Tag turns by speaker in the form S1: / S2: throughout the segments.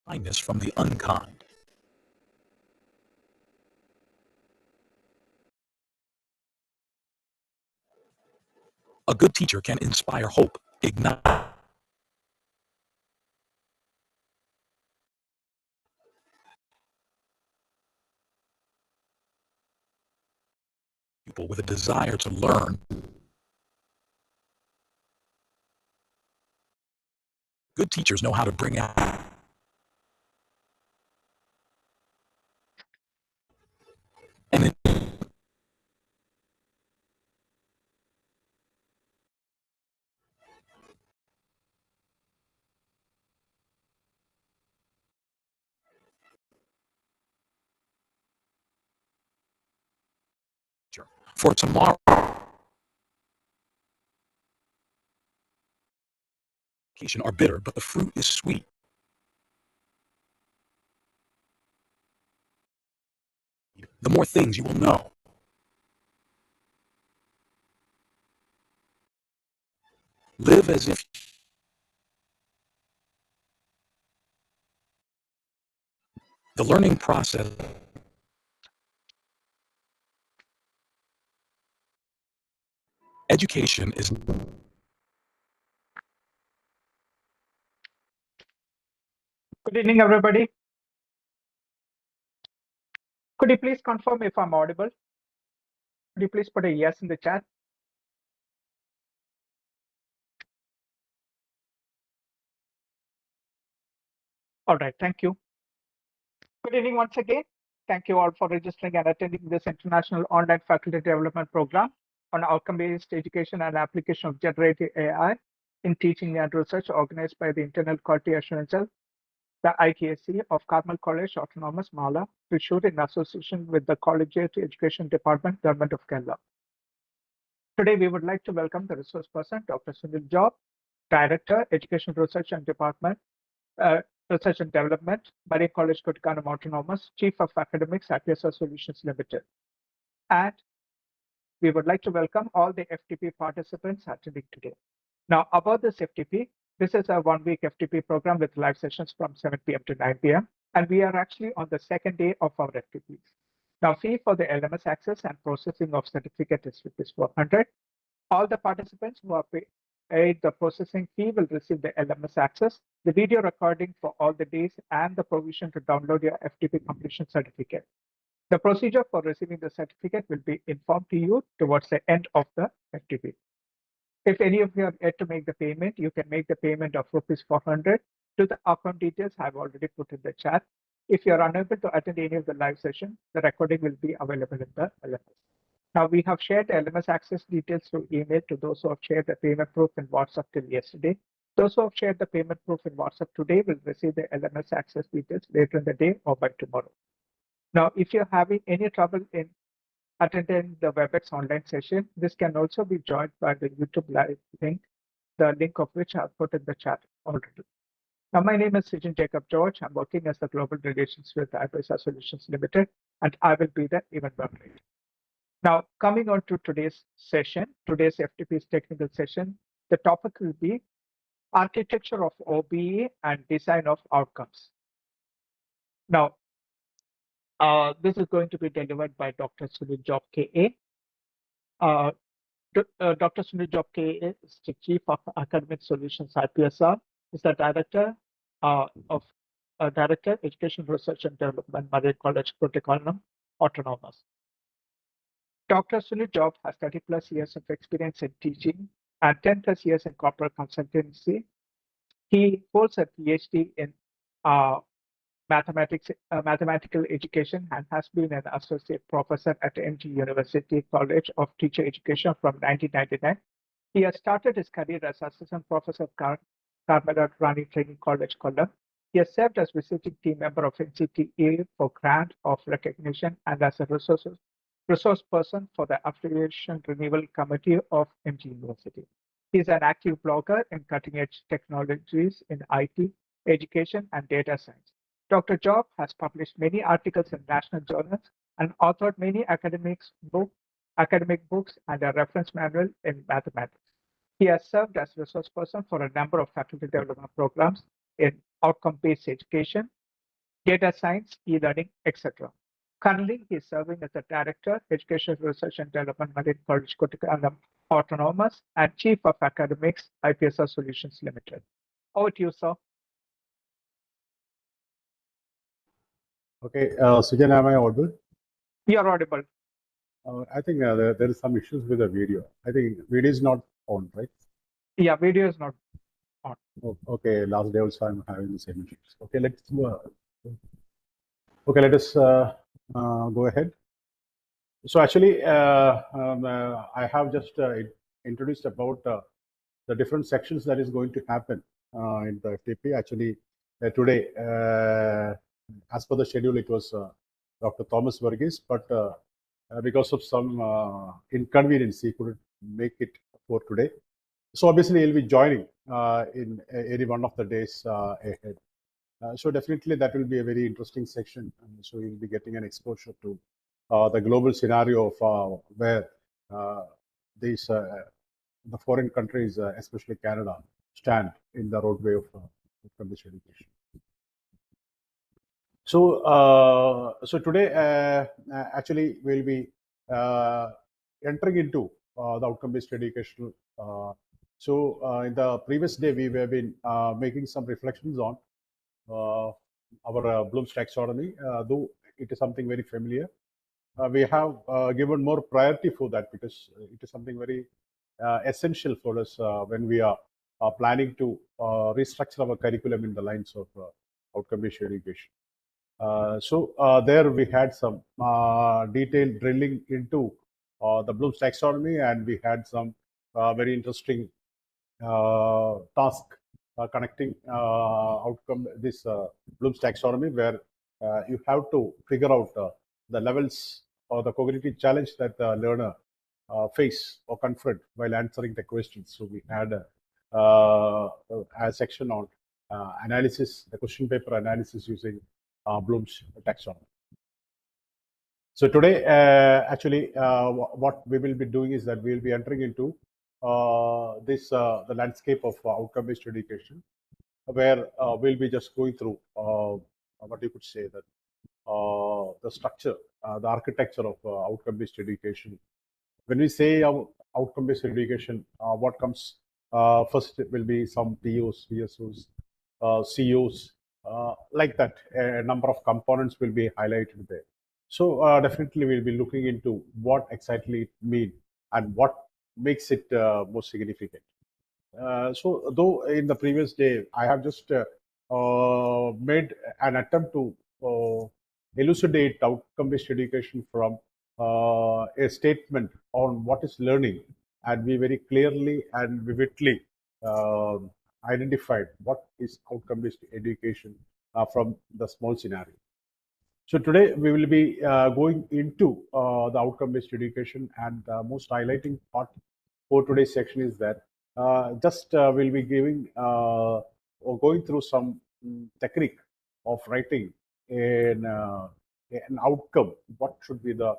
S1: kindness from the unkind. A good teacher can inspire hope, ignite people with a desire to learn. Good teachers know how to bring out and for tomorrow are bitter, but the fruit is sweet. The more things you will know. Live as if the learning process. Education is
S2: Good evening, everybody. Could you please confirm if I'm audible? Could you please put a yes in the chat? All right, thank you. Good evening once again. Thank you all for registering and attending this international online faculty development program on outcome-based education and application of generative AI in teaching and research organized by the Internal Quality Assurance Cell, the ITSC of Carmel College Autonomous Mala, Thrissur in association with the Collegiate Education Department, Government of Kerala. Today, we would like to welcome the resource person, Dr. Sunil Job, Director, Education Research and Department, Research and Development, Marine College Kottayam Autonomous, Chief of Academics at PEOs Solutions Limited. And we would like to welcome all the FDP participants attending today. Now, about this FDP, this is a one-week FDP program with live sessions from 7 p.m. to 9 p.m. And we are actually on the second day of our FDPs. Now, fee for the LMS access and processing of certificate is ₹400. All the participants who are paid the processing fee will receive the LMS access, the video recording for all the days, and the provision to download your FDP completion certificate. The procedure for receiving the certificate will be informed to you towards the end of the FDP. If any of you have yet to make the payment, you can make the payment of ₹400 to the account details I've already put in the chat. If you're unable to attend any of the live session, the recording will be available in the LMS. Now, we have shared LMS access details through email to those who have shared the payment proof in WhatsApp till yesterday. Those who have shared the payment proof in WhatsApp today will receive the LMS access details later in the day or by tomorrow. Now, if you're having any trouble in attending the WebEx online session, this can also be joined by the YouTube live link, the link of which I've put in the chat already. Now, my name is Sijin Jacob George. I'm working as the Global Relations with IPSA Solutions Limited, and I will be the event moderator. Now, coming on to today's session, today's FTP's technical session, the topic will be architecture of OBE and design of outcomes. Now, this is going to be delivered by Dr. Sunil Job KA. Dr. Sunil Job KA is the Chief of Academic Solutions IPSR, is the Director of Director, Education Research and Development, Marine College Kottayam Autonomous. Dr. Sunil Job has 30+ years of experience in teaching and 10+ years in corporate consultancy. He holds a PhD in mathematical education and has been an associate professor at MG University College of Teacher Education from 1999. He has started his career as assistant professor at Carmel at Rani Training College, Kollam. He has served as visiting team member of NCTA for grant of recognition and as a resource person for the Affiliation Renewal Committee of MG University. He is an active blogger in cutting-edge technologies in IT, education, and data science. Dr. Job has published many articles in national journals and authored many academic books and a reference manual in mathematics. He has served as resource person for a number of faculty development programs in outcome-based education, data science, e-learning, etc. Currently, he is serving as the Director, Education Research and Development, Marine Collegiate Autonomous, and Chief of Academics, IPSR Solutions Limited. Over to you, sir.
S3: Okay, Sujan, am I audible?
S2: You are audible.
S3: I think there is some issues with the video. I think video is not on, right?
S2: Yeah, video is not on.
S3: Oh, okay, last day also I'm having the same issues. Okay, let's okay, let us go ahead. So actually, I have just introduced about the different sections that is going to happen in the FDP. Actually, today, as per the schedule, it was Dr. Thomas Verghese, but because of some inconvenience, he couldn't make it for today. So obviously, he'll be joining in any one of the days ahead. So definitely, that will be a very interesting section. So you'll be getting an exposure to the global scenario of where these the foreign countries, especially Canada, stand in the roadway of public education. So, so today, actually, we'll be entering into the outcome-based education. In the previous day, we have been making some reflections on our Bloom's taxonomy, though it is something very familiar. We have given more priority for that because it is something very essential for us when we are planning to restructure our curriculum in the lines of outcome-based education. There we had some detailed drilling into the Bloom's taxonomy, and we had some very interesting task connecting outcome this Bloom's taxonomy, where you have to figure out the levels or the cognitive challenge that the learner face or confront while answering the questions. So we had a section on analysis, the question paper analysis using Bloom's taxonomy. So today, actually, what we will be doing is that we will be entering into the landscape of outcome-based education, where we'll be just going through what you could say that the structure, the architecture of outcome-based education. When we say outcome-based education, what comes first will be some PEOs, PSOs, CEOs, like that. A number of components will be highlighted there. So definitely we'll be looking into what exactly it means and what makes it most significant. So though in the previous day, I have just made an attempt to elucidate outcome-based education from a statement on what is learning, and we very clearly and vividly identified what is outcome-based education from the small scenario. So today we will be going into the outcome-based education, and the most highlighting part for today's section is that we'll be giving or going through some technique of writing an outcome. What should be the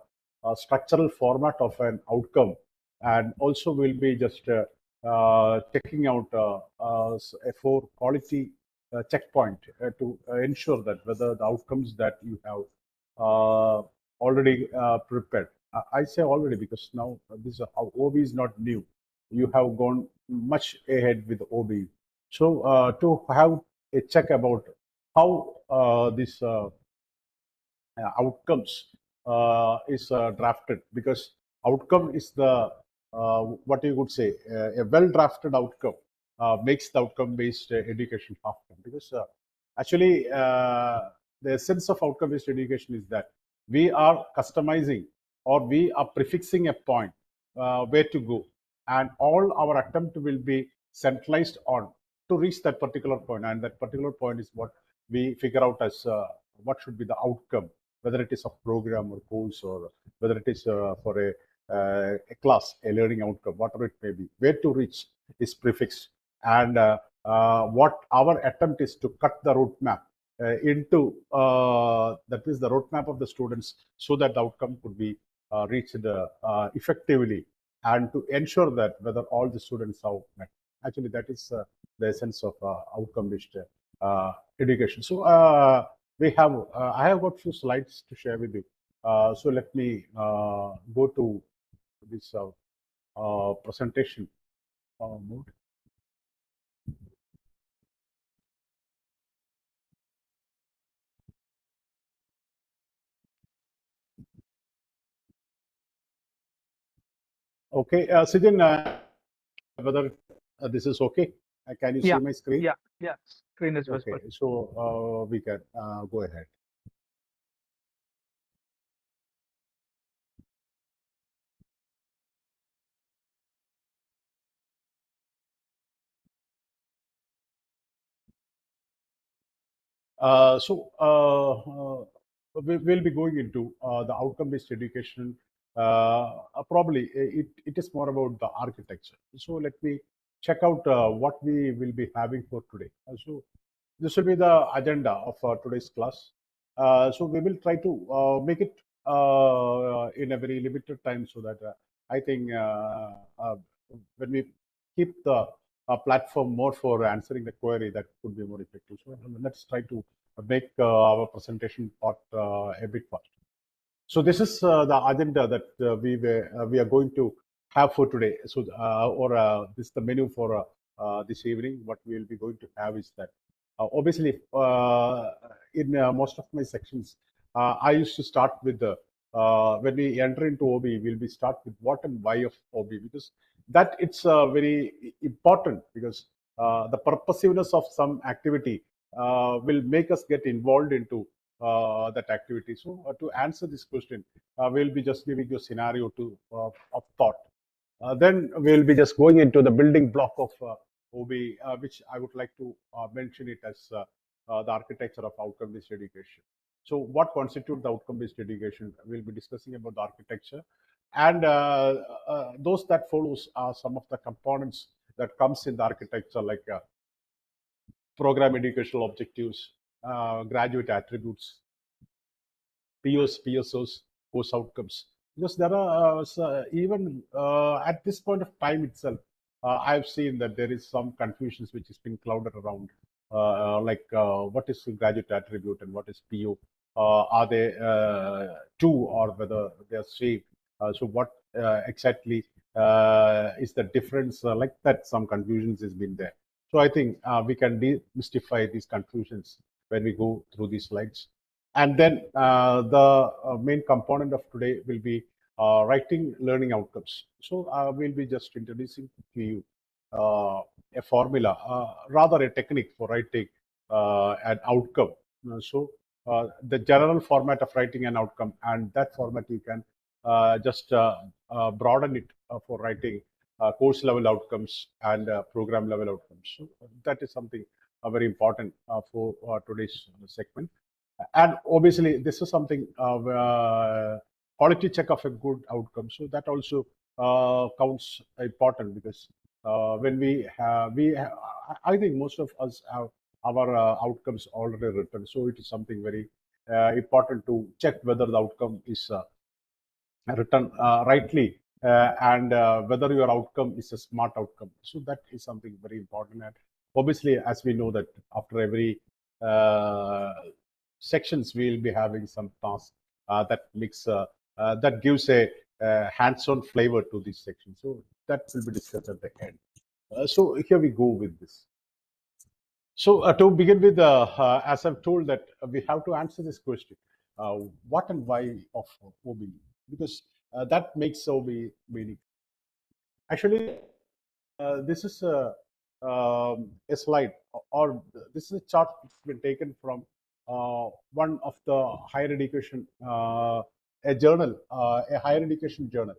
S3: structural format of an outcome, and also we'll be just checking out a 4 quality checkpoint to ensure that whether the outcomes that you have already prepared. I say already because now this OBE is not new. You have gone much ahead with OBE. So to have a check about how this outcomes is drafted, because outcome is the what you would say a well drafted outcome makes the outcome based education happen, because actually the essence of outcome based education is that we are customizing or we are prefixing a point where to go, and all our attempt will be centralized on to reach that particular point, and that particular point is what we figure out as what should be the outcome, whether it is a program or course, or whether it is for a class, a learning outcome, whatever it may be. Where to reach is prefixed, and what our attempt is to cut the roadmap into that is the roadmap of the students, so that the outcome could be reached effectively, and to ensure that whether all the students are met. Actually, that is the essence of outcome-based education. So we have I have got few slides to share with you. So let me go to this presentation mode. Okay, Sijin, whether this is okay? Can you see my screen?
S2: Yeah, screen is visible.
S3: Okay, so we can go ahead. We will be going into the outcome-based education. Probably it is more about the architecture. So let me check out what we will be having for today. So this will be the agenda of today's class. So we will try to make it in a very limited time, so that I think when we keep the platform more for answering the query, that could be more effective. So let's try to make our presentation part a bit fast. So this is the agenda that we are going to have for today. So this is the menu for this evening. What we will be going to have is that obviously in most of my sections I used to start with the when we enter into OBE, we'll be start with what and why of OBE, because that it's very important, because the purposiveness of some activity will make us get involved into that activity. So to answer this question, we'll be just giving you a scenario of thought. Then we'll be just going into the building block of OBE, which I would like to mention it as the architecture of outcome-based education. So what constitutes the outcome-based education? We'll be discussing about the architecture, and those that follows are some of the components that comes in the architecture, like program educational objectives, graduate attributes, POs, PSOs, course outcomes. Because there are even at this point of time itself, I've seen that there is some confusions which has been clouded around, like what is graduate attribute and what is PO? Are they two, or whether they are same? So what exactly is the difference? Like that, some confusions has been there. So I think we can demystify these confusions when we go through these slides. And then the main component of today will be writing learning outcomes. So we'll be just introducing to you a formula, rather a technique for writing an outcome. So the general format of writing an outcome, and that format you can just broaden it for writing course level outcomes and program level outcomes. So that is something very important for today's segment. And obviously, this is something quality check of a good outcome. So that also counts important, because when I think most of us have our outcomes already written. So it is something very important to check whether the outcome is written rightly, and whether your outcome is a smart outcome. So that is something very important. And obviously, as we know that after every sections, we'll be having some tasks that gives a hands-on flavor to this section. So that will be discussed at the end. So here we go with this. So to begin with, as I've told that we have to answer this question, what and why of OBE, because that makes OBE meaning. Actually, this is a slide, or this is a chart that's been taken from one of the higher education, a journal, a higher education journal,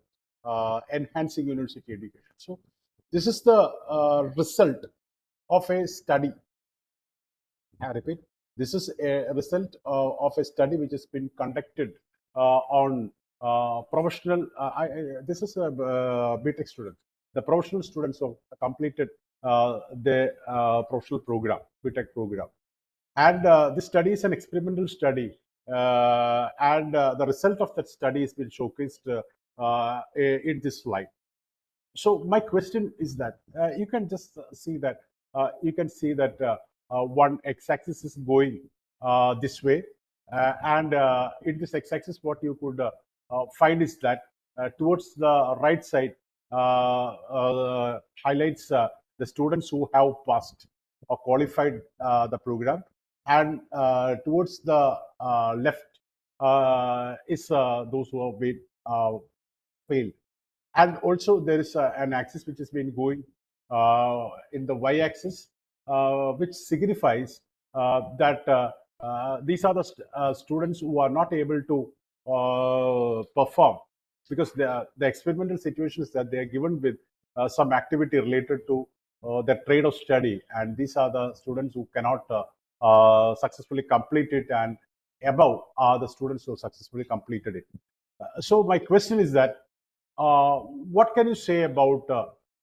S3: Enhancing University Education. So this is the result of a study. I repeat, this is a result of a study which has been conducted on professional. This is a BTech student. The professional students have completed the professional program, BTech program. And this study is an experimental study. And the result of that study has been showcased in this slide. So my question is that you can just see that one x-axis is going this way, and in this x-axis, what you could find is that towards the right side highlights the students who have passed or qualified the program, and towards the left is those who have been failed. And also there is an axis which has been going in the y-axis, which signifies that these are the students who are not able to perform because the experimental situation is that they are given with some activity related to the trade of study, and these are the students who cannot successfully complete it, and above are the students who successfully completed it. So my question is that what can you say about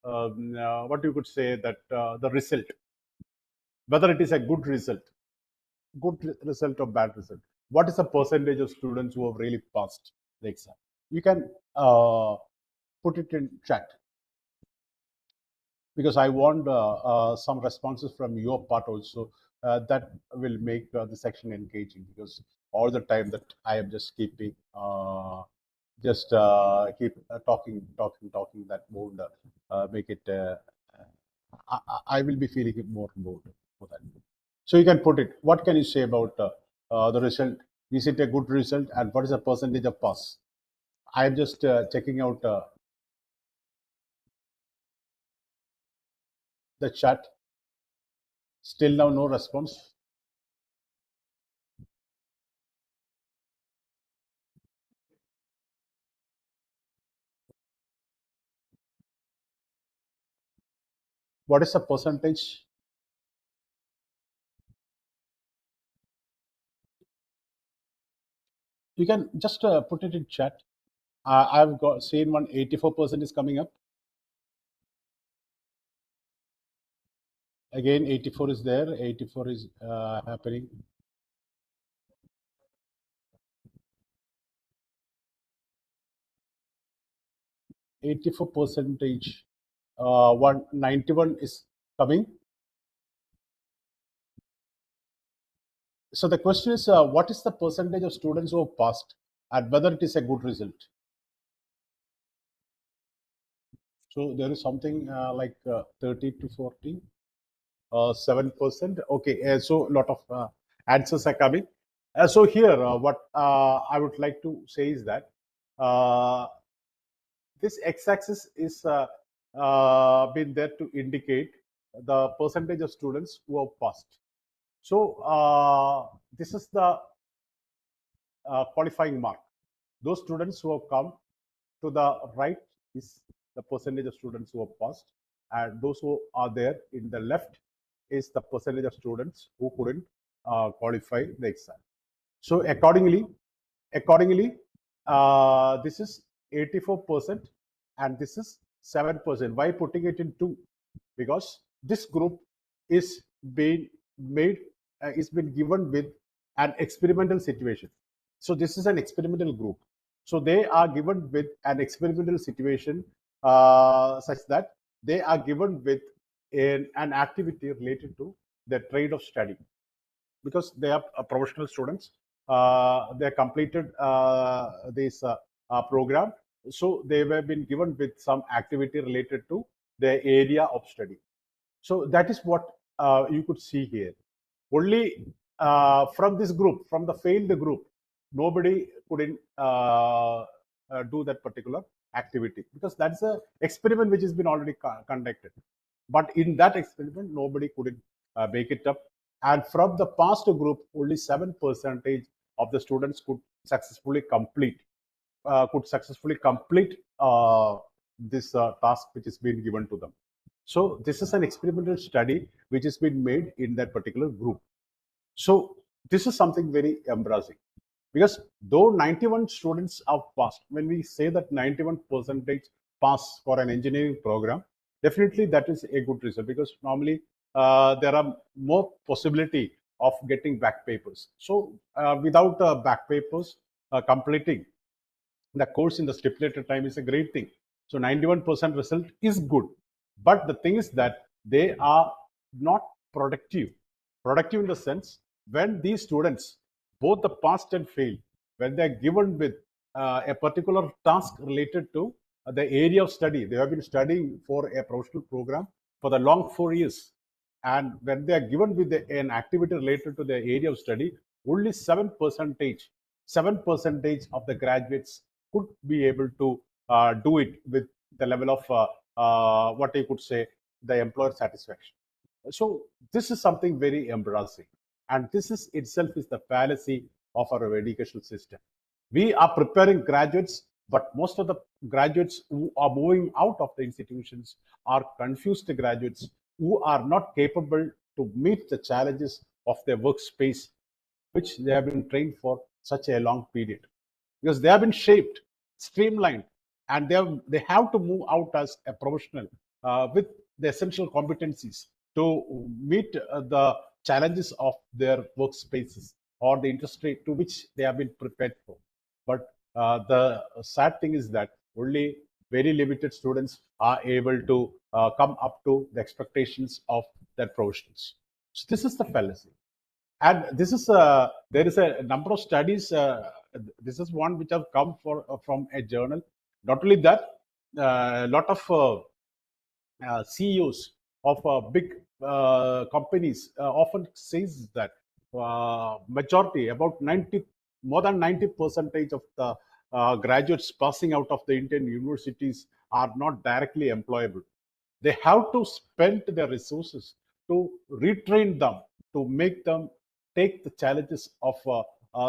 S3: what you could say that the result, whether it is a good result or bad result? What is the percentage of students who have really passed the exam? You can put it in chat, because I want some responses from your part also. That will make the section engaging, because all the time that I am just keeping keep talking, that won't make it. I will be feeling more bored for that. So you can put it. What can you say about the result? Is it a good result, and what is the percentage of pass? I am just checking out the chat. Still now no response. What is the percentage? You can just put it in chat. I've got seen one 84% is coming up. Again, 84 is there. 84 is happening. 84 percentage. 191 is coming. So the question is, what is the percentage of students who have passed, and whether it is a good result? So there is something like 30 to 40, 7%. Okay, so a lot of answers are coming. So here, what I would like to say is that this x-axis is been there to indicate the percentage of students who have passed. So this is the qualifying mark. Those students who have come to the right is the percentage of students who have passed, and those who are there in the left is the percentage of students who couldn't qualify the exam. So accordingly, this is 84% and this is 7%. Why putting it in two? Because this group is being made, is been given with an experimental situation. So this is an experimental group. So they are given with an experimental situation such that they are given with an activity related to the trade of study, because they are professional students. They completed this program, so they have been given with some activity related to their area of study. So that is what you could see here. Only from this group, from the failed group, nobody couldn't do that particular activity, because that's an experiment which has been already conducted. But in that experiment, nobody couldn't make it up. And from the past group, only 7% of the students could successfully complete this task which is being given to them. So this is an experimental study which has been made in that particular group. So this is something very embarrassing, because though 91 students have passed, when we say that 91% pass for an engineering program, definitely that is a good result, because normally there are more possibility of getting back papers. So without back papers, completing the course in the stipulated time is a great thing. So 91% result is good. But the thing is that they are not productive Productive in the sense, when these students, both the passed and failed, when they're given with a particular task related to the area of study, they have been studying for a professional program for the long 4 years. And when they are given with an activity related to the area of study, only 7% of the graduates could be able to do it with the level of what you could say, the employer satisfaction. So this is something very embarrassing, and this is itself is the fallacy of our educational system. We are preparing graduates, but most of the graduates who are moving out of the institutions are confused graduates who are not capable to meet the challenges of their workspace, which they have been trained for such a long period, because they have been shaped, streamlined, and they have to move out as a professional with the essential competencies to meet the challenges of their workspaces or the industry to which they have been prepared for. But the sad thing is that only very limited students are able to come up to the expectations of their professionals. So this is the fallacy. And this is there is a number of studies. This is one which have come from a journal. Not only that, a lot of CEOs of big companies often says that majority, about more than 90% of the graduates passing out of the Indian universities are not directly employable. They have to spend their resources to retrain them, to make them take the challenges of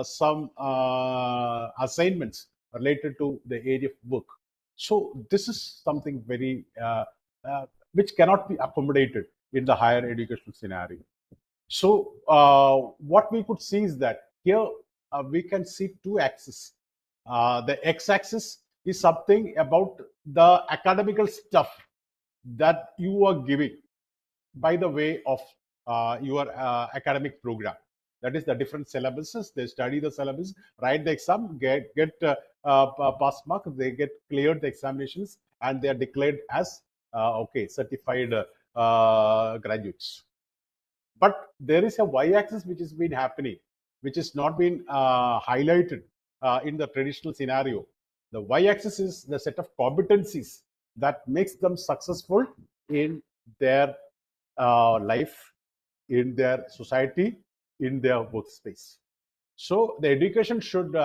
S3: some assignments related to the area of work. So this is something very which cannot be accommodated in the higher education scenario. So what we could see is that here we can see two axes. The x-axis is something about the academical stuff that you are giving by the way of your academic program. That is the different syllabuses. They study the syllabus, write the exam, get pass mark, they get cleared the examinations, and they are declared as okay, certified graduates. But there is a y-axis which has been happening, which has not been highlighted in the traditional scenario. The y-axis is the set of competencies that makes them successful in their life, in their society, in their workspace. So the education should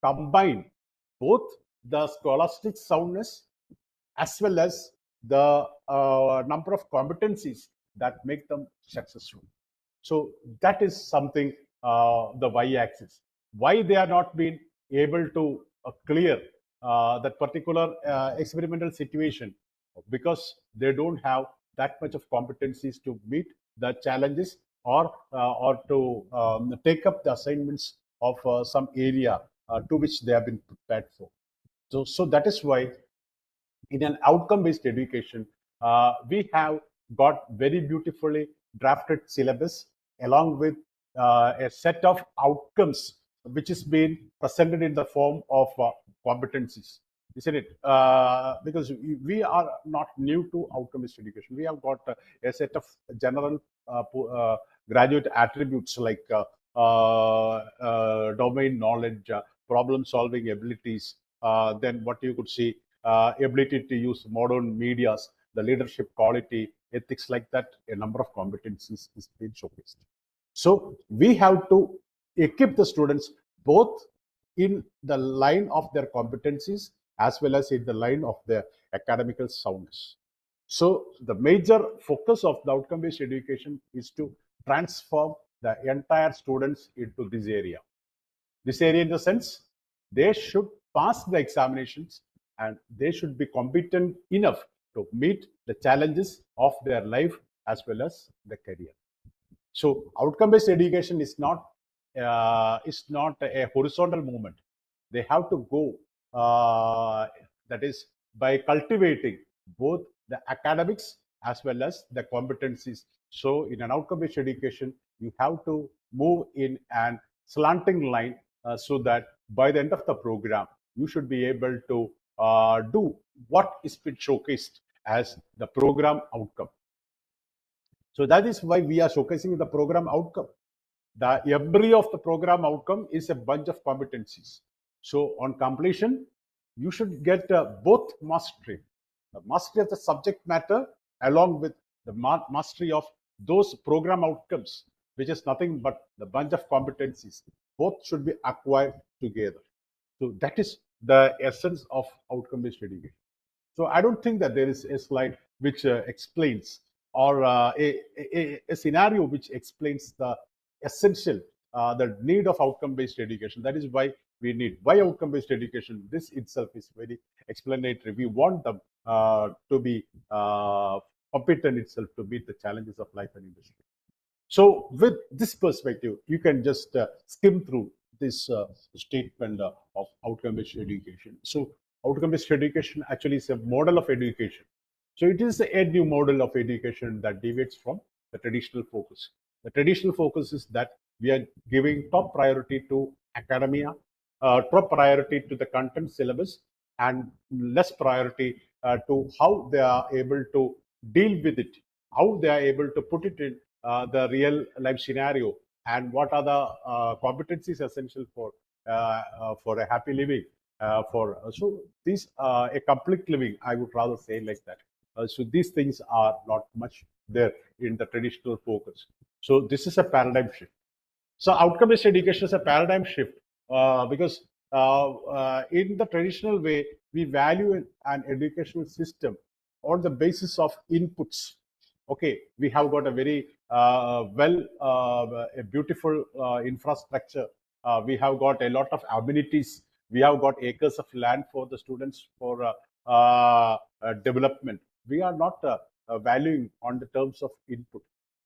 S3: combine both the scholastic soundness as well as the number of competencies that make them successful. So that is something, the y-axis. Why they are not being able to clear that particular experimental situation? Because they don't have that much of competencies to meet the challenges or to take up the assignments of some area to which they have been prepared for. So that is why in an outcome-based education, we have got very beautifully drafted syllabus along with a set of outcomes which is being presented in the form of competencies, isn't it? Because we are not new to outcome-based education. We have got a set of general graduate attributes like domain knowledge, problem-solving abilities, then what you could see, ability to use modern medias, the leadership quality, ethics like that, a number of competencies is being showcased. So we have to equip the students both in the line of their competencies as well as in the line of their academical soundness. So the major focus of the outcome-based education is to transform the entire students into this area. This area in the sense, they should pass the examinations and they should be competent enough to meet the challenges of their life as well as the career. So outcome-based education is not a horizontal movement. They have to go, that is, by cultivating both the academics as well as the competencies. So in an outcome-based education, you have to move in an slanting line so that by the end of the program, you should be able to do what is been showcased as the program outcome. So that is why we are showcasing the program outcome. The every of the program outcome is a bunch of competencies. So on completion, you should get both mastery, the mastery of the subject matter along with the mastery of those program outcomes, which is nothing but the bunch of competencies. Both should be acquired together. So that is the essence of outcome-based education. So I don't think that there is a slide which explains or a scenario which explains the essential, the need of outcome-based education. That is why we need why outcome-based education. This itself is very explanatory. We want them to be competent itself to meet the challenges of life and industry. So with this perspective, you can just skim through this statement of outcome-based education. So outcome-based education actually is a model of education. So it is a new model of education that deviates from the traditional focus. The traditional focus is that we are giving top priority to academia, top priority to the content syllabus, and less priority to how they are able to deal with it, how they are able to put it in the real life scenario, and what are the competencies essential for a happy living. So these a complete living, I would rather say like that. So these things are not much there in the traditional focus. So this is a paradigm shift. So outcome-based education is a paradigm shift because in the traditional way, we value an educational system on the basis of inputs. Okay, we have got a very a beautiful infrastructure. We have got a lot of amenities. We have got acres of land for the students for development. We are not valuing on the terms of input.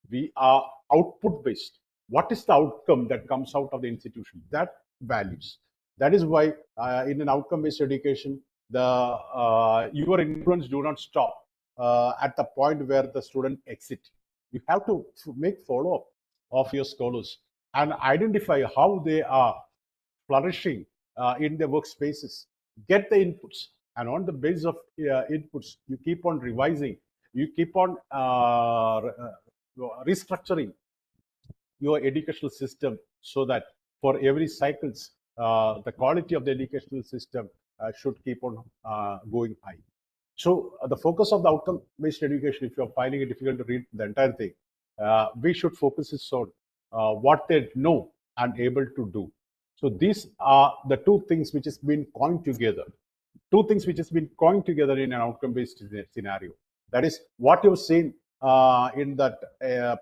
S3: We are output based. What is the outcome that comes out of the institution? That values. That is why in an outcome based education, the your influence do not stop at the point where the student exit. You have to make follow up of your scholars and identify how they are flourishing in their workspaces. Get the inputs, and on the basis of inputs, you keep on revising. You keep on restructuring your educational system so that for every cycles, the quality of the educational system should keep on going high. So the focus of the outcome-based education, if you're finding it difficult to read the entire thing, we should focus on what they know and able to do. So these are the two things which has been coined together. Two things which has been coined together in an outcome-based scenario. That is what you've seen in that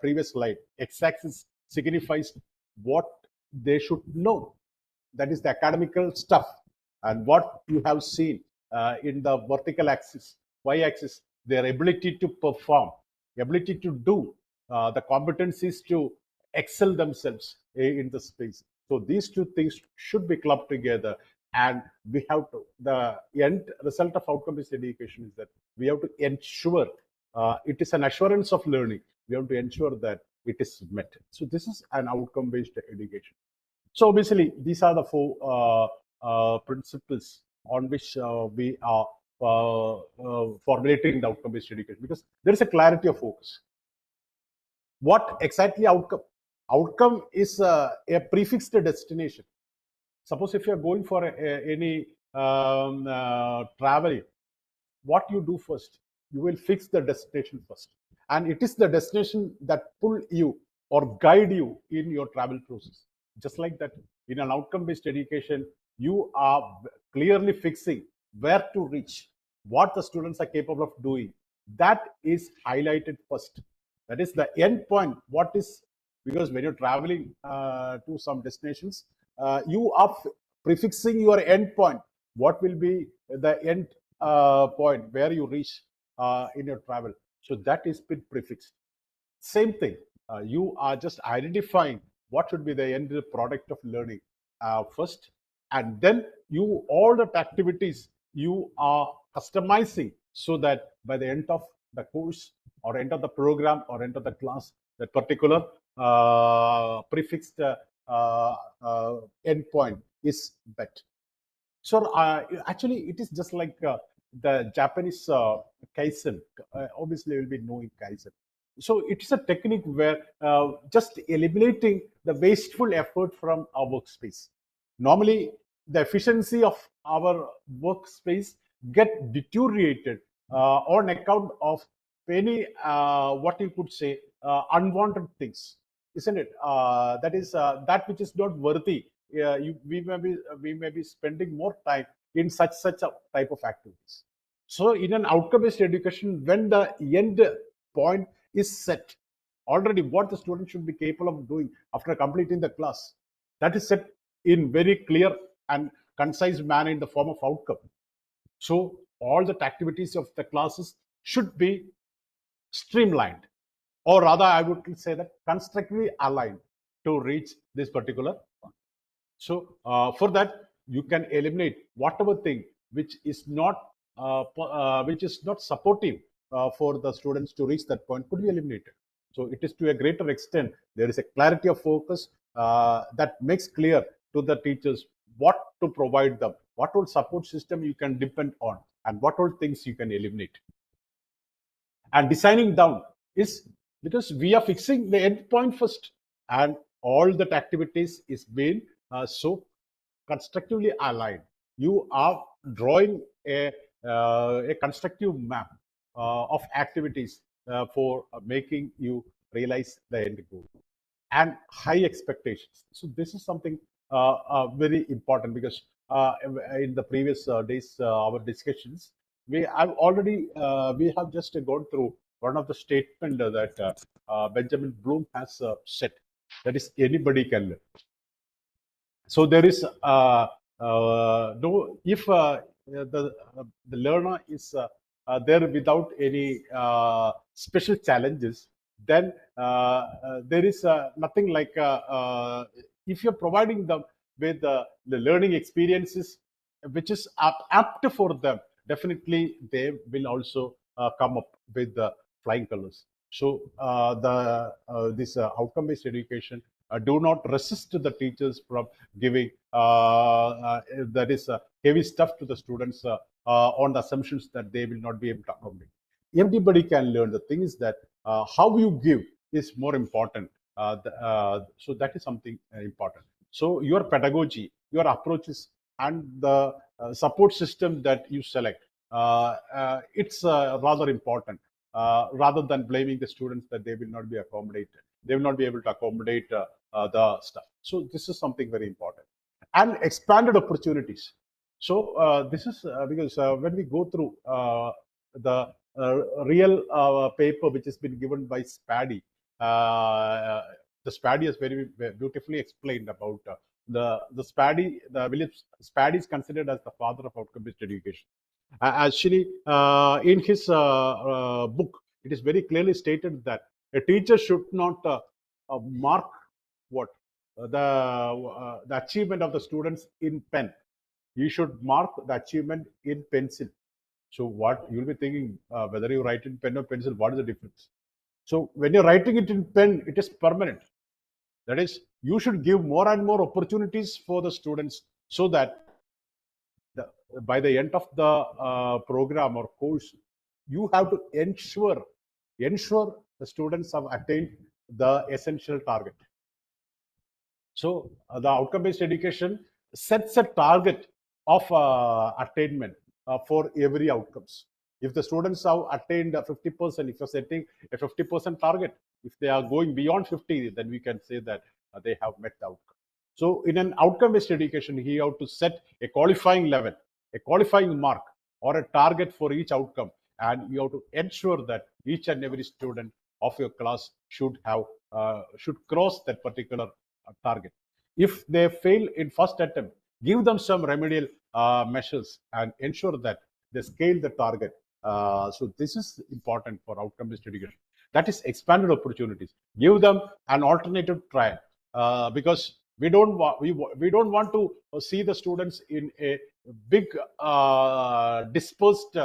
S3: previous slide. X-axis signifies what they should know. That is the academical stuff. And what you have seen in the vertical axis, y-axis, their ability to perform, ability to do, the competencies to excel themselves in the space. So these two things should be clubbed together, and we have to, the end result of outcome-based education is that we have to ensure it is an assurance of learning. We have to ensure that it is met. So this is an outcome-based education. So basically, these are the four principles on which we are formulating the outcome-based education, because there is a clarity of focus. What exactly outcome? Outcome is a prefixed destination. Suppose if you are going for any travel, what you do first? You will fix the destination first. And it is the destination that pull you or guide you in your travel process. Just like that, in an outcome-based education, you are clearly fixing where to reach, what the students are capable of doing. That is highlighted first. That is the end point. What is, because when you're traveling to some destinations, you are prefixing your end point. What will be the end point where you reach in your travel? So that is been prefixed. Same thing. You are just identifying what should be the end product of learning first, and then you all the activities you are customizing so that by the end of the course or end of the program or end of the class, that particular prefixed endpoint is met. So actually, it is just like the Japanese Kaizen. Obviously, you will be knowing Kaizen. So it's a technique where just eliminating the wasteful effort from our workspace. Normally, the efficiency of our workspace get deteriorated on account of any what you could say unwanted things, isn't it? That is that which is not worthy. We may be spending more time in such a type of activities. So in an outcome-based education, when the end point is set already, what the student should be capable of doing after completing the class, that is set in very clear and concise manner in the form of outcome. So all the activities of the classes should be streamlined, or rather I would say that constructively aligned to reach this particular point. So for that, you can eliminate whatever thing which is not supportive for the students to reach that point could be eliminated. So it is to a greater extent there is a clarity of focus that makes clear to the teachers what to provide them, what all support system you can depend on, and what all things you can eliminate. And designing down is because we are fixing the end point first, and all that activities is being so constructively aligned. You are drawing a constructive map of activities for making you realize the end goal, and high expectations. So this is something very important, because in the previous days our discussions, we have just gone through one of the statement that Benjamin Bloom has said, that is, anybody can learn. So there is no, if the learner is there without any special challenges, then there is nothing like if you're providing them with the learning experiences which is apt for them, definitely they will also come up with the flying colors. So this outcome-based education do not resist the teachers from giving that is heavy stuff to the students on the assumptions that they will not be able to accommodate. Everybody can learn. The thing is that how you give is more important. So that is something important. So your pedagogy, your approaches, and the support system that you select, it's rather important. Rather than blaming the students that they will not be accommodated, they will not be able to accommodate the stuff. So this is something very important. And expanded opportunities. So this is because when we go through the real paper which has been given by SPADI, the SPADI has very beautifully explained about the SPADI. The William SPADI is considered as the father of outcome-based education. Actually, in his book, it is very clearly stated that a teacher should not mark what the achievement of the students in pen. You should mark the achievement in pencil. So what you'll be thinking, whether you write in pen or pencil, what is the difference? So when you're writing it in pen, it is permanent. That is, you should give more and more opportunities for the students, so that by the end of the program or course, you have to ensure the students have attained the essential target. So the outcome-based education sets a target of attainment for every outcomes. If the students have attained 50%, if you're setting a 50% target, if they are going beyond 50, then we can say that they have met the outcome. So in an outcome-based education, you have to set a qualifying level, a qualifying mark, or a target for each outcome, and you have to ensure that each and every student of your class should cross that particular target. If they fail in first attempt, give them some remedial measures and ensure that they scale the target. So this is important for outcome-based education. That is expanded opportunities. Give them an alternative trial, because we don't want to see the students in a big dispersed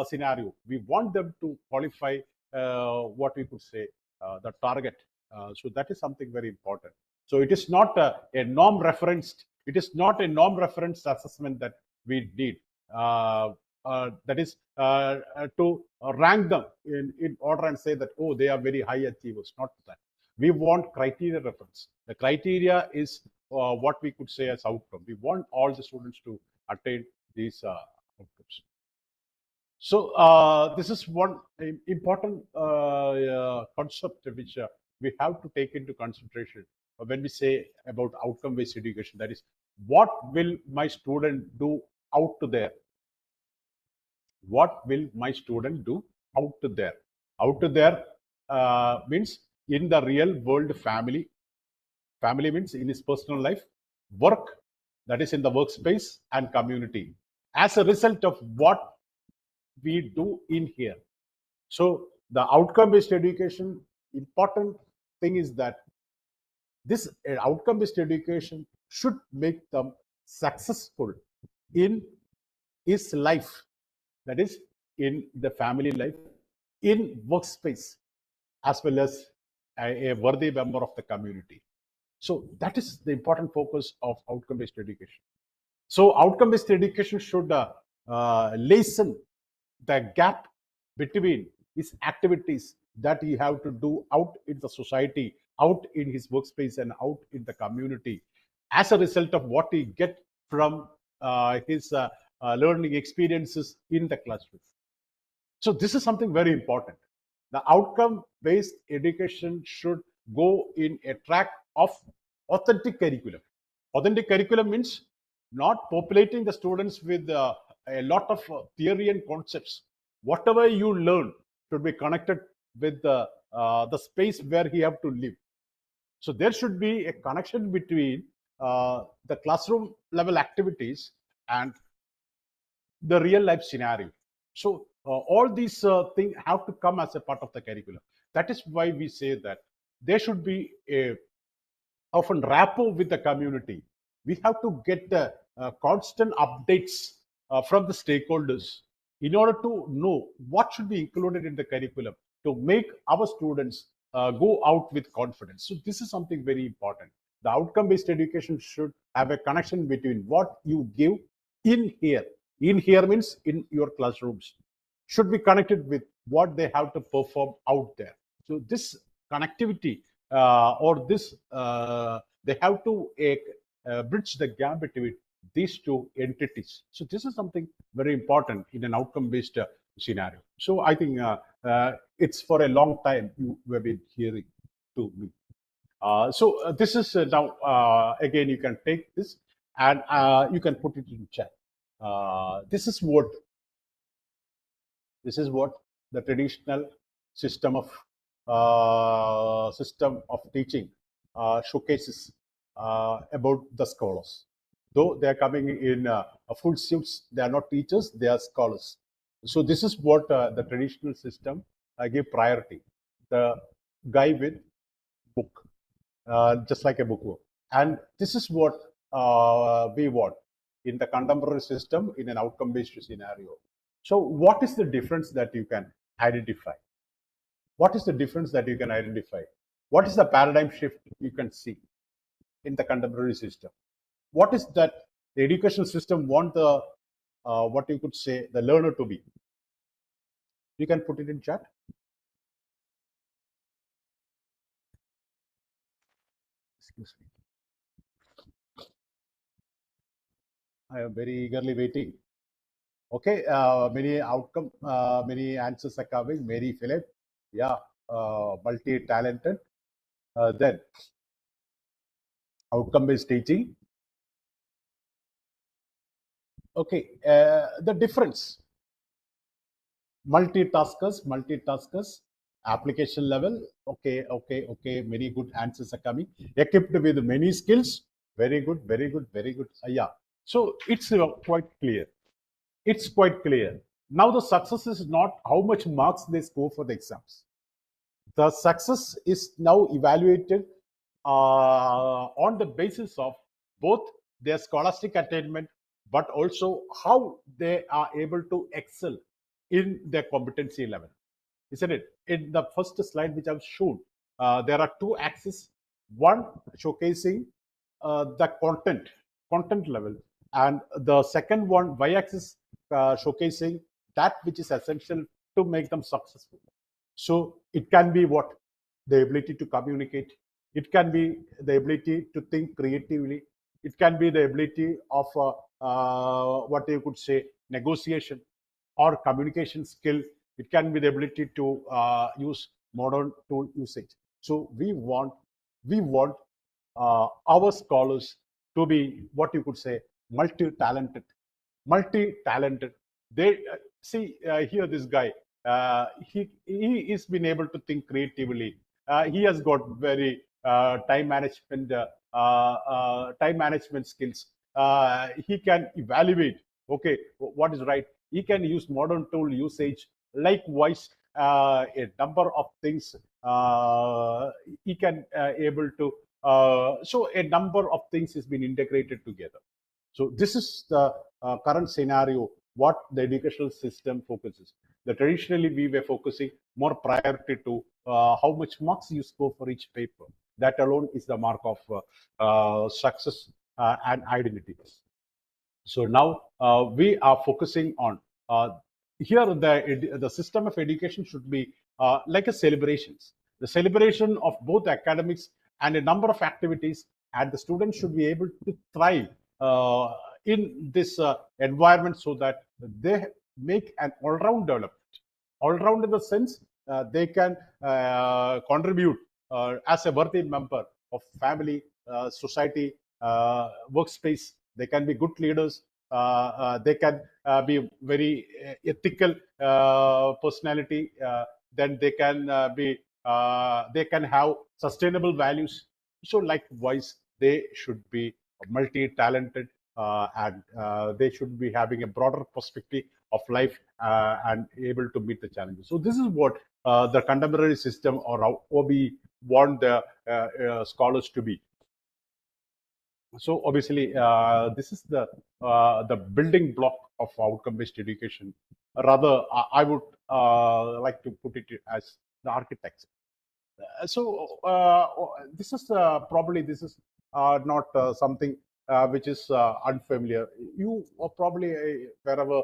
S3: scenario. We want them to qualify what we could say the target. So that is something very important. So it is not a norm referenced. It is not a norm referenced assessment that we did. that is to rank them in order and say that, oh, they are very high achievers. Not that. We want criteria reference. The criteria is what we could say as outcome. We want all the students to attain these outcomes. So this is one important concept which we have to take into consideration when we say about outcome-based education. That is, what will my student do out there? What will my student do out there? Out there means in the real world family. Family means in his personal life, work, that is in the workspace, and community. As a result of what we do in here. So the outcome-based education, important thing is that this outcome-based education should make them successful in his life, that is in the family life, in workspace, as well as a worthy member of the community. So that is the important focus of outcome-based education. So outcome-based education should lessen the gap between his activities that he have to do out in the society, out in his workspace, and out in the community, as a result of what he get from his learning experiences in the classroom. So this is something very important. The outcome-based education should go in a track of authentic curriculum. Authentic curriculum means not populating the students with a lot of theory and concepts. Whatever you learn should be connected with the space where he have to live. So there should be a connection between the classroom level activities and the real life scenario. So all these things have to come as a part of the curriculum. That is why we say that there should be a often rapport with the community. We have to get the constant updates from the stakeholders in order to know what should be included in the curriculum to make our students go out with confidence. So this is something very important. The outcome-based education should have a connection between what you give in here. In here means in your classrooms. Should be connected with what they have to perform out there. So this connectivity or this, they have to bridge the gap between these two entities. So this is something very important in an outcome-based scenario. So I think it's for a long time you have been hearing to me. So this is now, again, you can take this and you can put it in chat. This is what the traditional system of teaching showcases about the scholars. Though they are coming in full suits, they are not teachers, they are scholars. So this is what the traditional system give priority. The guy with book, just like a bookworm. And this is what we want in the contemporary system in an outcome-based scenario. So what is the difference that you can identify? What is the difference that you can identify? What is the paradigm shift you can see in the contemporary system? What is that the educational system want the, what you could say, the learner to be? You can put it in chat. Excuse me. I am very eagerly waiting. Okay, many answers are coming. Mary Philip, yeah, multi-talented. Then outcome-based teaching. Okay, the difference. Multitaskers, application level. Okay. Many good answers are coming. Equipped with many skills. Very good. Yeah. So it's quite clear. It's quite clear. Now the success is not how much marks they score for the exams. The success is now evaluated on the basis of both their scholastic attainment, but also how they are able to excel in their competency level, isn't it? In the first slide which I've shown, there are two axes, one showcasing the content level, and the second one, y-axis, showcasing that which is essential to make them successful. So it can be what? The ability to communicate. It can be the ability to think creatively. It can be the ability of what you could say negotiation or communication skill. It can be the ability to use modern tool usage. So we want our scholars to be what you could say multi-talented. They see here this guy. He is been able to think creatively. He has got very time management skills. He can evaluate. Okay, what is right? He can use modern tool usage. Likewise, a number of things he can able to. So a number of things has been integrated together. So this is the current scenario, what the educational system focuses. Traditionally, we were focusing more priority to how much marks you score for each paper. That alone is the mark of success and identity. So now we are focusing on here the system of education should be like a celebrations. The celebration of both academics and a number of activities, and the students should be able to thrive in this environment so that they make an all-round development. All-round in the sense they can contribute as a worthy member of family, society, workspace. They can be good leaders. They can be very ethical personality. Then they can they can have sustainable values. So likewise, they should be multi-talented and they should be having a broader perspective of life and able to meet the challenges. So this is what the contemporary system or OBE want the scholars to be. So obviously, this is the building block of outcome-based education. Rather, I would like to put it as the architects. So this is probably not something which is unfamiliar. You probably wherever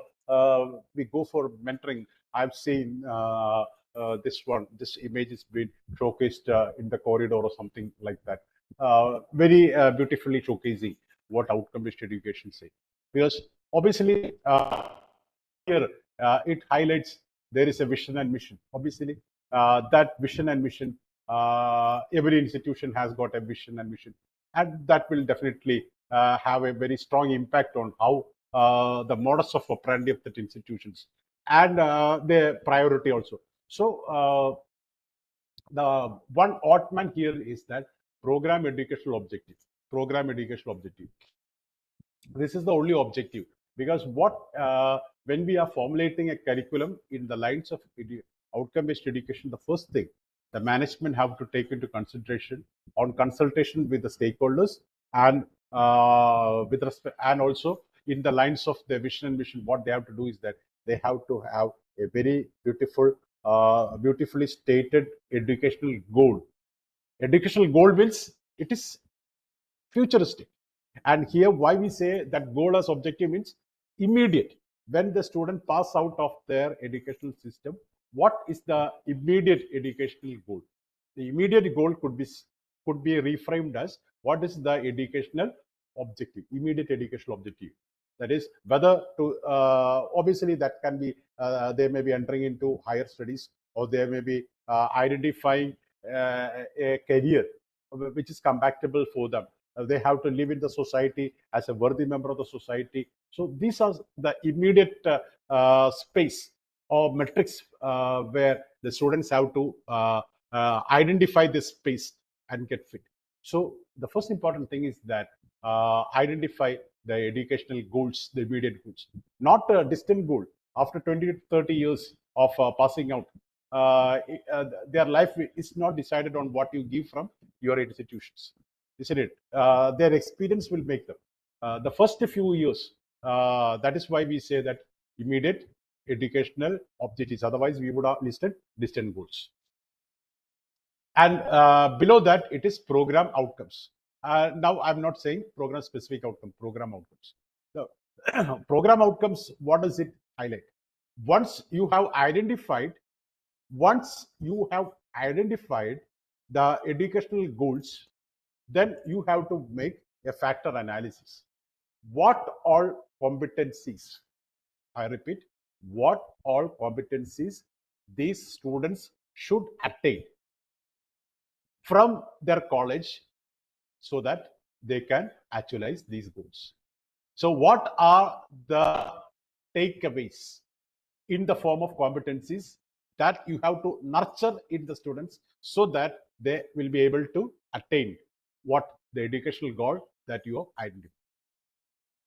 S3: we go for mentoring, I've seen this image has been showcased in the corridor or something like that. Very beautifully showcasing what outcome-based education say. Because obviously here it highlights there is a vision and mission. Obviously, that vision and mission, every institution has got a vision and mission, and that will definitely have a very strong impact on how the modus of operandi of that institutions and their priority also. So the one odd man here is that program educational objective. This is the only objective, because what when we are formulating a curriculum in the lines of outcome-based education, the first thing the management have to take into consideration on consultation with the stakeholders and with respect, and also in the lines of their vision and mission, what they have to do is that they have to have a very beautiful, beautifully stated educational goal. Educational goal means it is futuristic. And here, why we say that goal as objective means immediate. When the student pass out of their educational system, what is the immediate educational goal? The immediate goal could be reframed as what is the educational objective, immediate educational objective. That is whether to obviously that can be they may be entering into higher studies, or they may be identifying a career which is compatible for them. They have to live in the society as a worthy member of the society. So these are the immediate space or metrics where the students have to identify this space and get fit. So the first important thing is that identify the educational goals, the immediate goals, not a distant goal. After 20 to 30 years of passing out, their life is not decided on what you give from your institutions, isn't it? Their experience will make them. The first few years, that is why we say that immediate educational objectives. Otherwise, we would have listed distant goals. And below that, it is program outcomes. Now, I'm not saying program specific outcome, program outcomes. the program outcomes, what does it highlight? Once you have identified the educational goals, then you have to make a factor analysis. What all competencies, I repeat, what all competencies these students should attain from their college so that they can actualize these goals. So what are the takeaways in the form of competencies that you have to nurture in the students so that they will be able to attain what the educational goal that you have identified?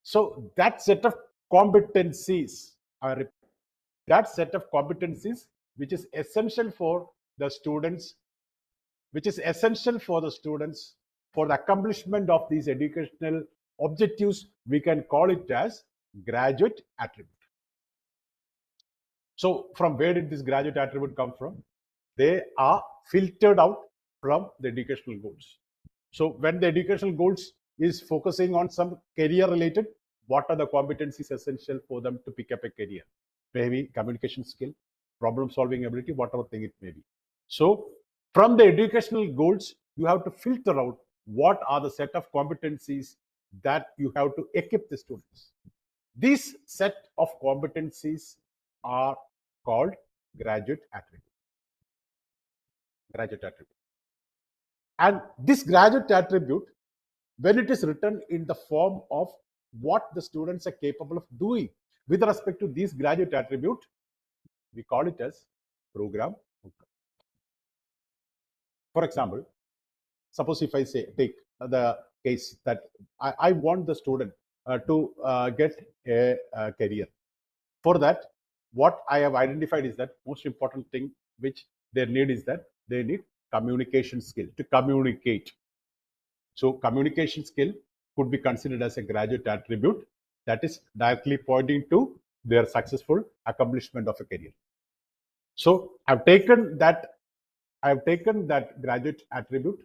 S3: So that set of competencies, that set of competencies which is essential for the students, for the accomplishment of these educational objectives, we can call it as graduate attribute. So from where did this graduate attribute come from? They are filtered out from the educational goals. So when the educational goals is focusing on some career related, what are the competencies essential for them to pick up a career? Maybe communication skill, problem solving ability, whatever thing it may be. So from the educational goals, you have to filter out what are the set of competencies that you have to equip the students. These set of competencies are called graduate attribute. And this graduate attribute, when it is written in the form of what the students are capable of doing with respect to these graduate attribute, we call it as program outcome. For example, suppose if I say, take the case that I want the student to get a career. For that, what I have identified is that most important thing which they need is that they need communication skill to communicate. So communication skill could be considered as a graduate attribute that is directly pointing to their successful accomplishment of a career. So I've taken that graduate attribute,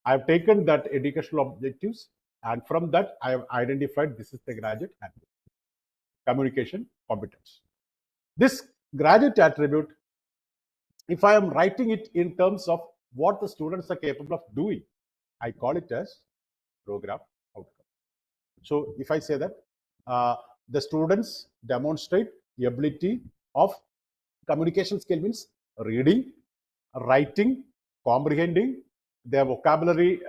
S3: I've taken that educational objectives, and from that I have identified this is the graduate attribute, communication competence. This graduate attribute, if I am writing it in terms of what the students are capable of doing, I call it as program outcome. So if I say that the students demonstrate the ability of communication skill, means reading, writing, comprehending, their vocabulary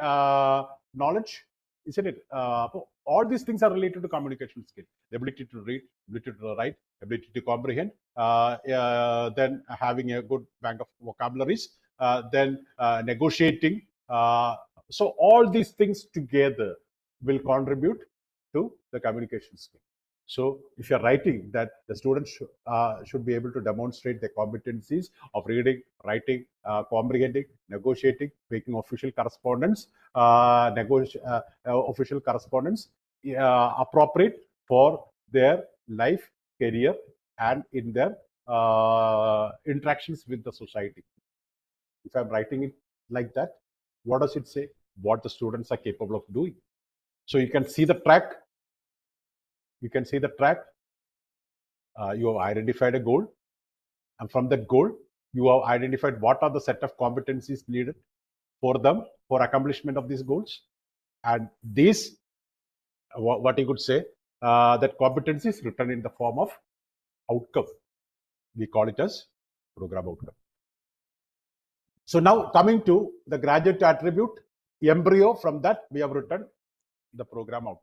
S3: knowledge, isn't it? All these things are related to communication skill. The ability to read, ability to write, ability to comprehend, then having a good bank of vocabularies, then negotiating. So all these things together will contribute to the communication skill. So if you're writing that the students should be able to demonstrate their competencies of reading, writing, comprehending, negotiating, making official correspondence, official correspondence appropriate for their life, career, and in their interactions with the society. If I'm writing it like that, what does it say? What the students are capable of doing. So you can see the track. You have identified a goal, and from that goal, you have identified what are the set of competencies needed for them for accomplishment of these goals. And these, what you could say, that competency is written in the form of outcome. We call it as program outcome. So now coming to the graduate attribute embryo, from that we have written the program outcome.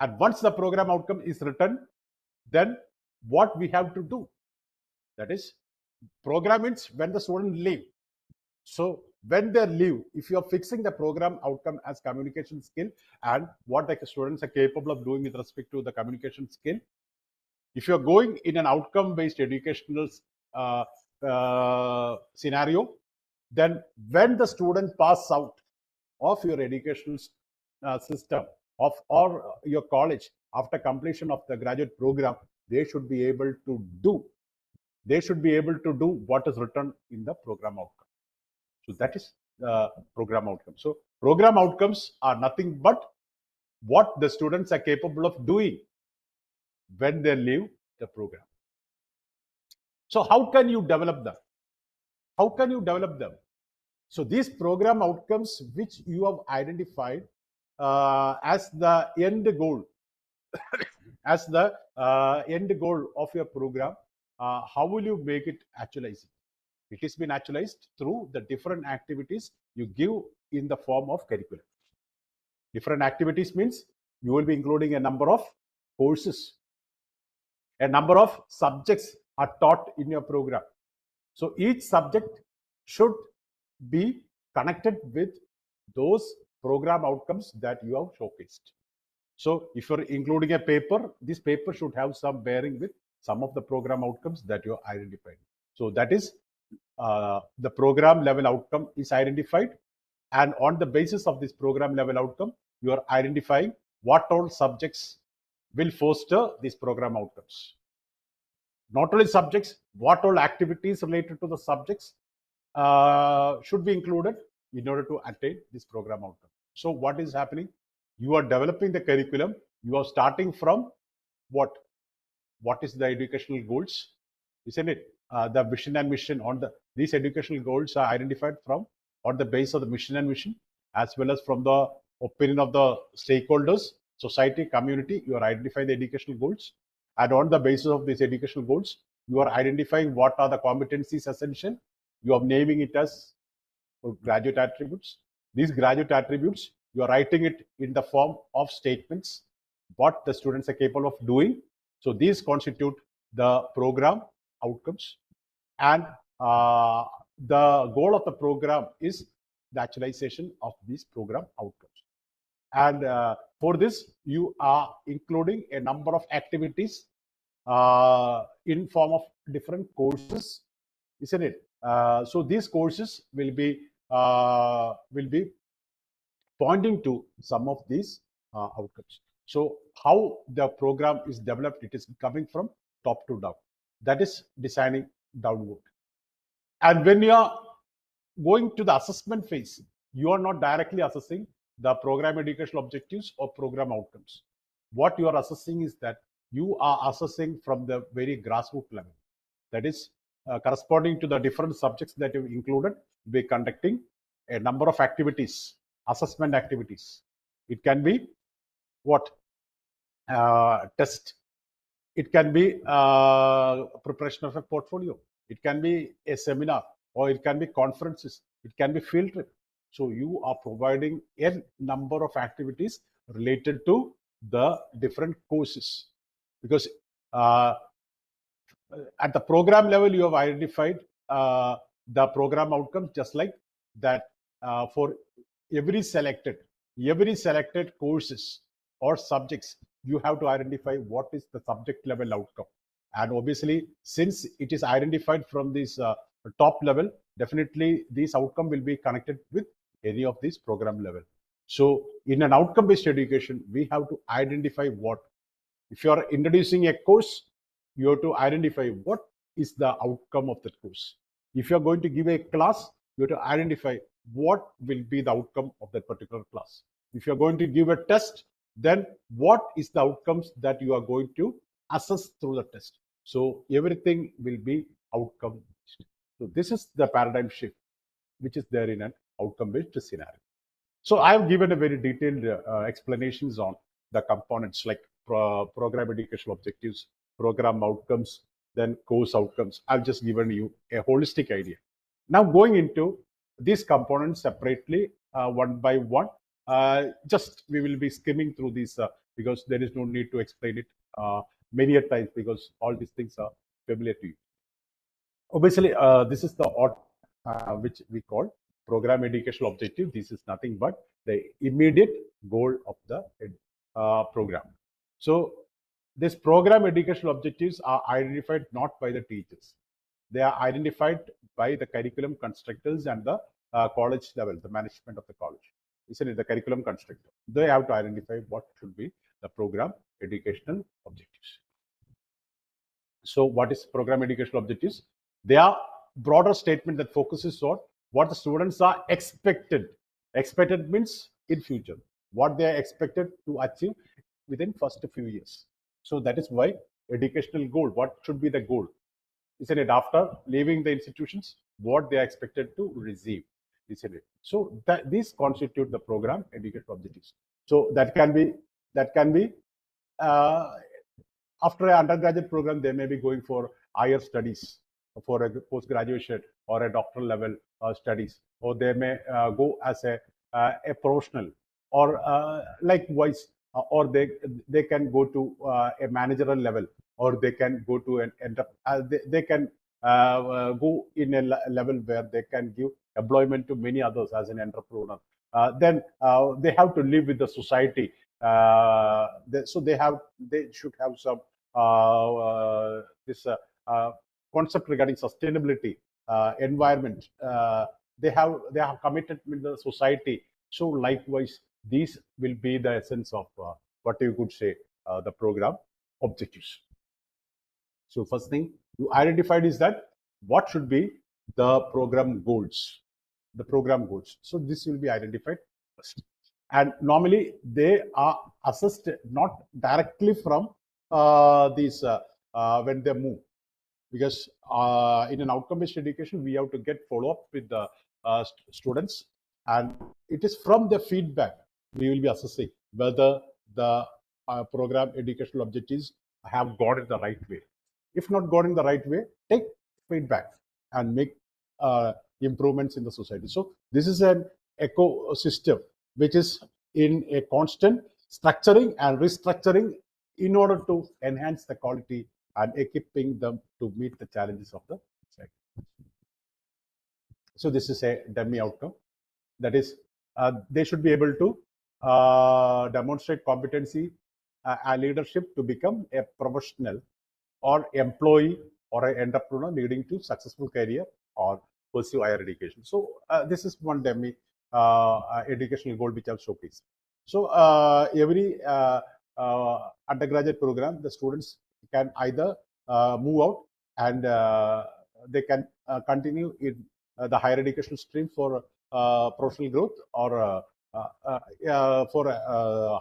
S3: And once the program outcome is written, then what we have to do, that is, program means when the student leave. So when they leave, if you are fixing the program outcome as communication skill and what the students are capable of doing with respect to the communication skill, if you are going in an outcome based educational scenario, then when the student pass out of your educational system or your college after completion of the graduate program, they should be able to do what is written in the program outcome. So that is the program outcome. So program outcomes are nothing but what the students are capable of doing when they leave the program. So how can you develop them? How can you develop them? So these program outcomes which you have identified as the end goal, as the end goal of your program, how will you make it actualizing? It has been actualized through the different activities you give in the form of curriculum. Different activities means you will be including a number of courses. A number of subjects are taught in your program. So each subject should be connected with those program outcomes that you have showcased. So if you're including a paper, this paper should have some bearing with some of the program outcomes that you have identified. So that is the program level outcome is identified, and on the basis of this program level outcome, you are identifying what all subjects will foster these program outcomes. Not only subjects, what all activities related to the subjects should be included in order to attain this program outcome. So what is happening? You are developing the curriculum. You are starting from what? What is the educational goals? Isn't it? The vision and mission these educational goals are identified from on the base of the mission and mission, as well as from the opinion of the stakeholders, society, community. You are identifying the educational goals, and on the basis of these educational goals, you are identifying what are the competencies essential. You are naming it as graduate attributes. These graduate attributes, you are writing it in the form of statements, what the students are capable of doing. So these constitute the program outcomes, and the goal of the program is the actualization of these program outcomes. And for this, you are including a number of activities in form of different courses, isn't it? So these courses will be pointing to some of these outcomes. So how the program is developed, it is coming from top to down. That is designing downward. And when you are going to the assessment phase, you are not directly assessing the program educational objectives or program outcomes. What you are assessing is that you are assessing from the very grassroots level. That is corresponding to the different subjects that you've included, be conducting a number of activities, assessment activities. It can be what? Test. It can be preparation of a portfolio. It can be a seminar, or it can be conferences. It can be field trip. So you are providing a number of activities related to the different courses, because at the program level, you have identified the program outcomes, just like that for every selected courses or subjects, you have to identify what is the subject level outcome. And obviously, since it is identified from this top level, definitely this outcome will be connected with any of these program level. So in an outcome-based education, we have to identify what. If you are introducing a course, you have to identify what is the outcome of that course. If you are going to give a class, you have to identify what will be the outcome of that particular class. If you are going to give a test, then what is the outcomes that you are going to assess through the test. So everything will be outcome based. So this is the paradigm shift which is there in an outcome based scenario. So I have given a very detailed explanations on the components like program educational objectives, program outcomes, then course outcomes. I've just given you a holistic idea. Now going into these components separately, one by one, just we will be skimming through these because there is no need to explain it many a times, because all these things are familiar to you. Obviously, this is the which we call program educational objective. This is nothing but the immediate goal of the program. So this program educational objectives are identified not by the teachers. They are identified by the curriculum constructors and the college level, the management of the college. Isn't it? The curriculum constructor. They have to identify what should be the program educational objectives. So what is program educational objectives? They are broader statement that focuses on what the students are expected. Expected means in future. what they are expected to achieve within first few years. So that is why educational goal, what should be the goal? Isn't it after leaving the institutions, what they are expected to receive? Isn't it? So that these constitute the program educational objectives. So that can be after an undergraduate program, they may be going for higher studies, for a post-graduation or a doctoral level studies, or they may go as a professional, or likewise, or they can go to a managerial level, or they can go to an they can go in a level where they can give employment to many others as an entrepreneur. Then they have to live with the society. So they should have some this concept regarding sustainability, environment. They have committed with the society. So likewise, these will be the essence of what you could say the program objectives. So first thing you identified is that what should be the program goals. The program goals. So this will be identified first. And normally they are assessed not directly from these when they move, because in an outcome-based education we have to get follow-up with the students, and it is from the feedback we will be assessing whether the program educational objectives have got it the right way. If not got in the right way, take feedback and make improvements in the society. So this is an ecosystem which is in a constant structuring and restructuring in order to enhance the quality and equipping them to meet the challenges of the society. So this is a dummy outcome. That is, they should be able to demonstrate competency and leadership to become a professional or employee or an entrepreneur leading to successful career or pursue higher education. So this is one dummy educational goal which I've showcased. So every undergraduate program, the students can either move out and they can continue in the higher education stream for professional growth, or for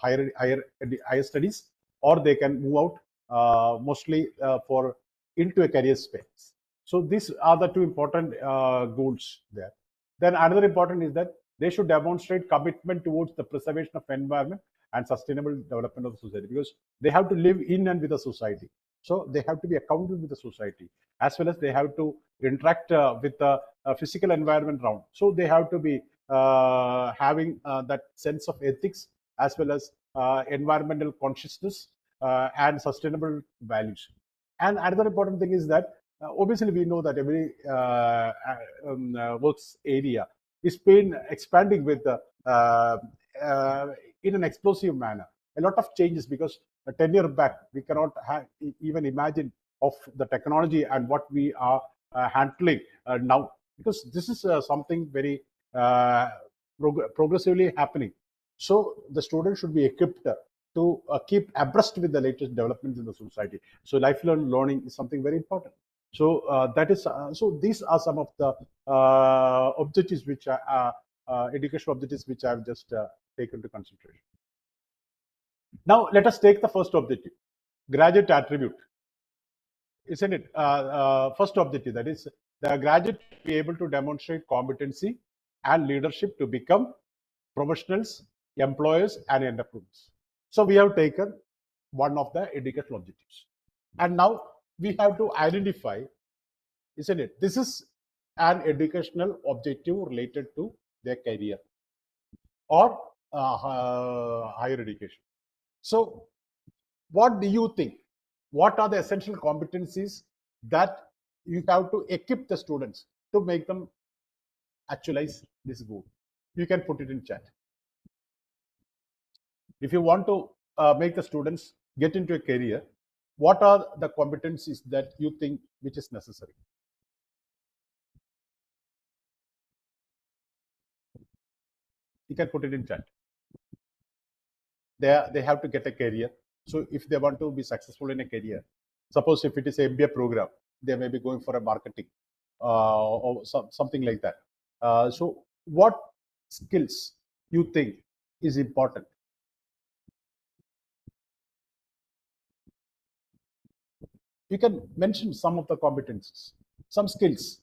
S3: higher studies, or they can move out mostly for into a career space. So these are the two important goals there. Then another important is that they should demonstrate commitment towards the preservation of environment and sustainable development of the society, because they have to live in and with the society. So they have to be accountable with the society, as well as they have to interact with the physical environment around. So they have to be having that sense of ethics, as well as environmental consciousness and sustainable values. And another important thing is that obviously we know that every works area is been expanding with in an explosive manner. A lot of changes, because 10 years back we cannot even imagine of the technology and what we are handling now, because this is something very progressively happening. So the student should be equipped to keep abreast with the latest developments in the society. So lifelong learning is something very important. So that is so these are some of the objectives which are educational objectives which I have just taken into consideration. Now let us take the first objective, graduate attribute, isn't it? First objective, that is the graduate to be able to demonstrate competency and leadership to become professionals, employers, and entrepreneurs. So we have taken one of the educational objectives, and now we have to identify, isn't it? This is an educational objective related to their career or higher education. So what do you think? What are the essential competencies that you have to equip the students to make them actualize this goal? You can put it in chat. If you want to make the students get into a career, what are the competencies that you think which is necessary? You can put it in chat. They have to get a career. So if they want to be successful in a career, suppose if it is an MBA program, they may be going for a marketing or something like that. So what skills you think is important You can mention some of the competencies, some skills.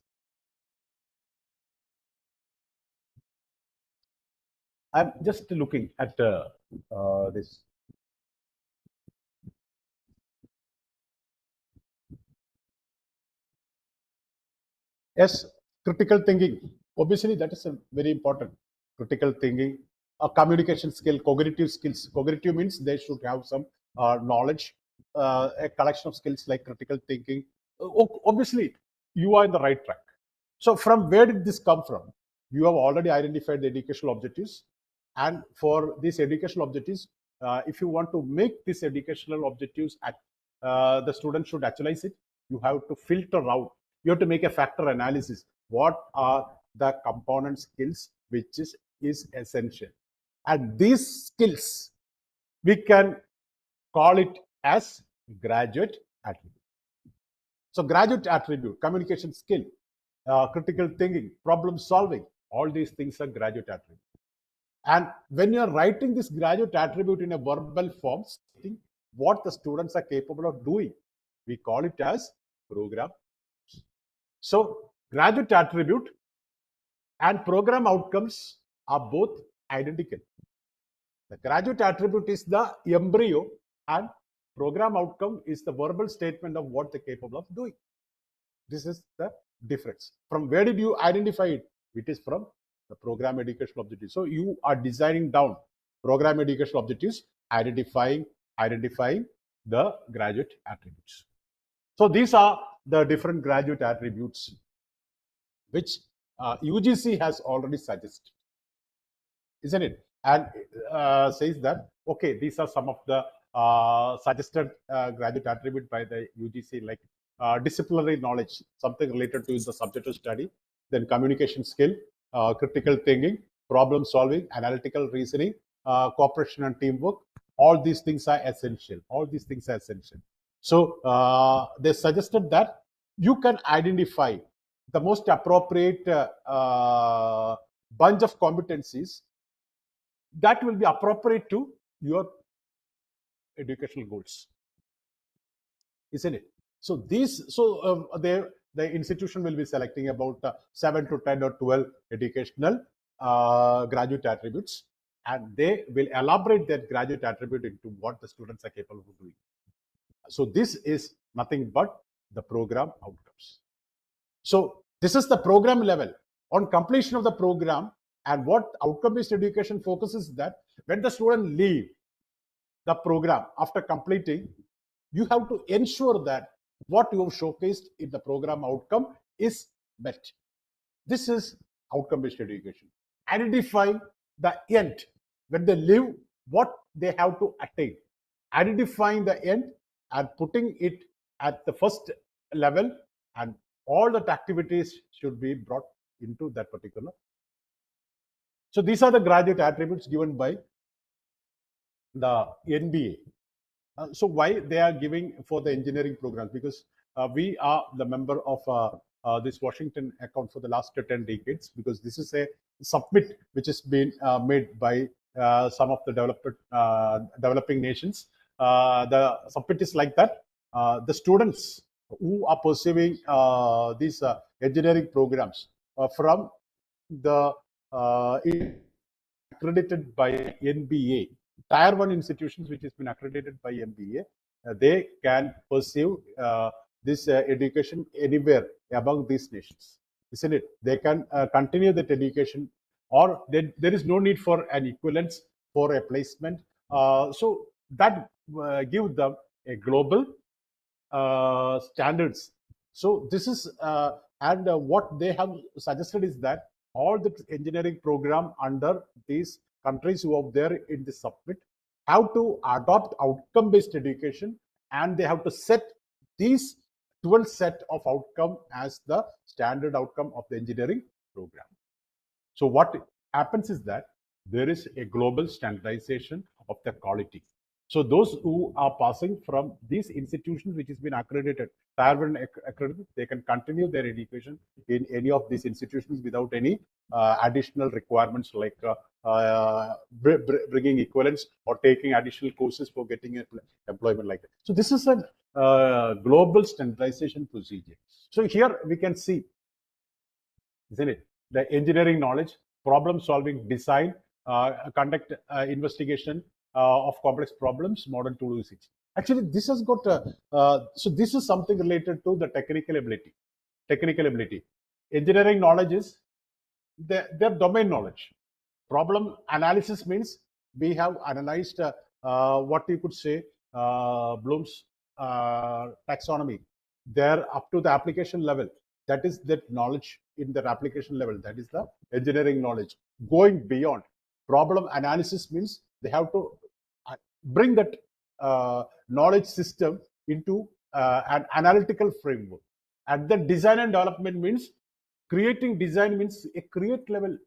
S3: I'm just looking at this. Yes, critical thinking. Obviously, that is a very important. Critical thinking, a communication skill, cognitive skills. Cognitive means they should have some knowledge, a collection of skills like critical thinking. Obviously, you are in the right track. So, from where did this come from? You have already identified the educational objectives, and for these educational objectives, if you want to make these educational objectives, the student should actualize it. You have to filter out. You have to make a factor analysis. What are the component skills which is essential? And these skills, we can call it as graduate attribute. So graduate attribute, communication skill, critical thinking, problem solving, all these things are graduate attribute. And when you're writing this graduate attribute in a verbal form, stating what the students are capable of doing, we call it as program. So graduate attribute and program outcomes are both identical. The graduate attribute is the embryo and program outcome is the verbal statement of what they're capable of doing. This is the difference. From where did you identify it? It is from the program educational objectives. So you are designing down program educational objectives, identifying the graduate attributes. So these are the different graduate attributes which UGC has already suggested, isn't it? And says that, okay, these are some of the suggested graduate attribute by the UGC, like disciplinary knowledge, something related to the subject of study, then communication skill, critical thinking, problem solving, analytical reasoning, cooperation and teamwork. All these things are essential. All these things are essential. So they suggested that you can identify the most appropriate bunch of competencies that will be appropriate to your educational goals, isn't it? So the institution will be selecting about 7 to 10 or 12 educational graduate attributes, and they will elaborate that graduate attribute into what the students are capable of doing. So this is nothing but the program outcomes. So this is the program level. On completion of the program, and what outcome-based education focuses that when the student leave the program after completing, you have to ensure that what you have showcased in the program outcome is met. This is outcome-based education. Identifying the end. When they leave, what they have to attain. Identifying the end and putting it at the first level, and all that activities should be brought into that particular. So these are the graduate attributes given by the NBA. So why they are giving for the engineering programs? Because we are the member of this Washington account for the last 10 decades, because this is a submit which has been made by some of the developing nations. The submit is like that. The students who are pursuing these engineering programs from the accredited by NBA, Tier 1 institutions which has been accredited by NBA, they can pursue this education anywhere among these nations, isn't it? They can continue that education, or there is no need for an equivalence for a placement. So that gives them a global standards. So this is and what they have suggested is that all the engineering program under these countries who are there in the submit have to adopt outcome-based education, and they have to set these 12 set of outcome as the standard outcome of the engineering program. So what happens is that there is a global standardization of the quality. So those who are passing from these institutions which has been accredited, Tier 1 accredited, they can continue their education in any of these institutions without any additional requirements like bringing equivalence or taking additional courses for getting employment like that. So this is a global standardization procedure. So here we can see, isn't it, the engineering knowledge, problem solving, design, conduct investigation of complex problems, modern tool usage. Actually, this has got so this is something related to the technical ability. Engineering knowledge is their domain knowledge. Problem analysis means we have analyzed what you could say Bloom's taxonomy. They're up to the application level. That is that knowledge in their application level. That is the engineering knowledge. Going beyond problem analysis means they have to bring that knowledge system into an analytical framework. And then design and development means creating design means a create level.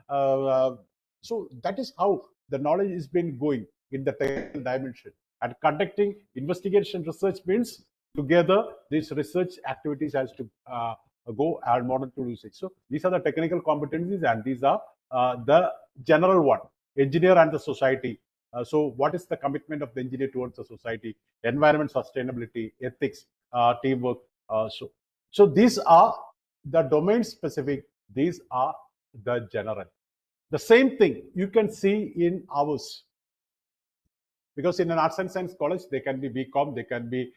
S3: So that is how the knowledge has been going in the technical dimension. And conducting investigation research means together these research activities has to go and modern tool usage. So these are the technical competencies, and these are the general one, engineer and the society. So what is the commitment of the engineer towards the society? Environment sustainability, ethics, teamwork. So these are the domain specific. These are the general. The same thing you can see in ours. Because in an arts and science college, they can be BCom, they can be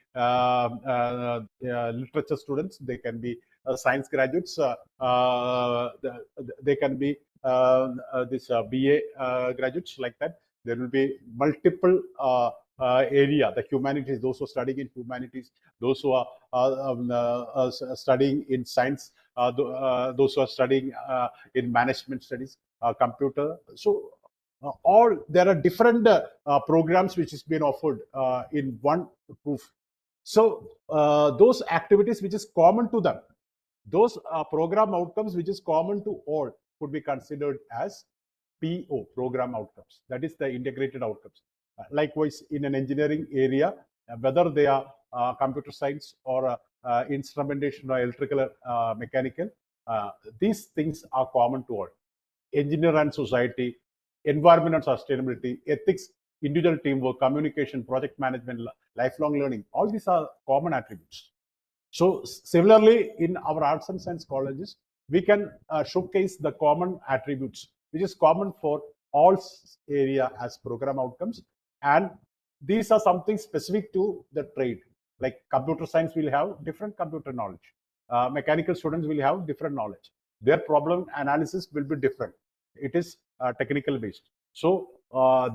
S3: literature students, they can be science graduates, they can be this BA graduates like that. There will be multiple area, the humanities, those who are studying in humanities, those who are studying in science, those who are studying in management studies, computer. So all there are different programs which has been offered in one proof. So those activities which is common to them, those program outcomes which is common to all could be considered as PO, program outcomes. That is the integrated outcomes. Likewise, in an engineering area, whether they are computer science or instrumentation or electrical, mechanical, these things are common to all. Engineer and society, environment and sustainability, ethics, individual teamwork, communication, project management, lifelong learning, all these are common attributes. So similarly, in our arts and science colleges, we can showcase the common attributes, which is common for all area as program outcomes. And these are something specific to the trade. Like computer science will have different computer knowledge. Mechanical students will have different knowledge. Their problem analysis will be different. It is technical based. So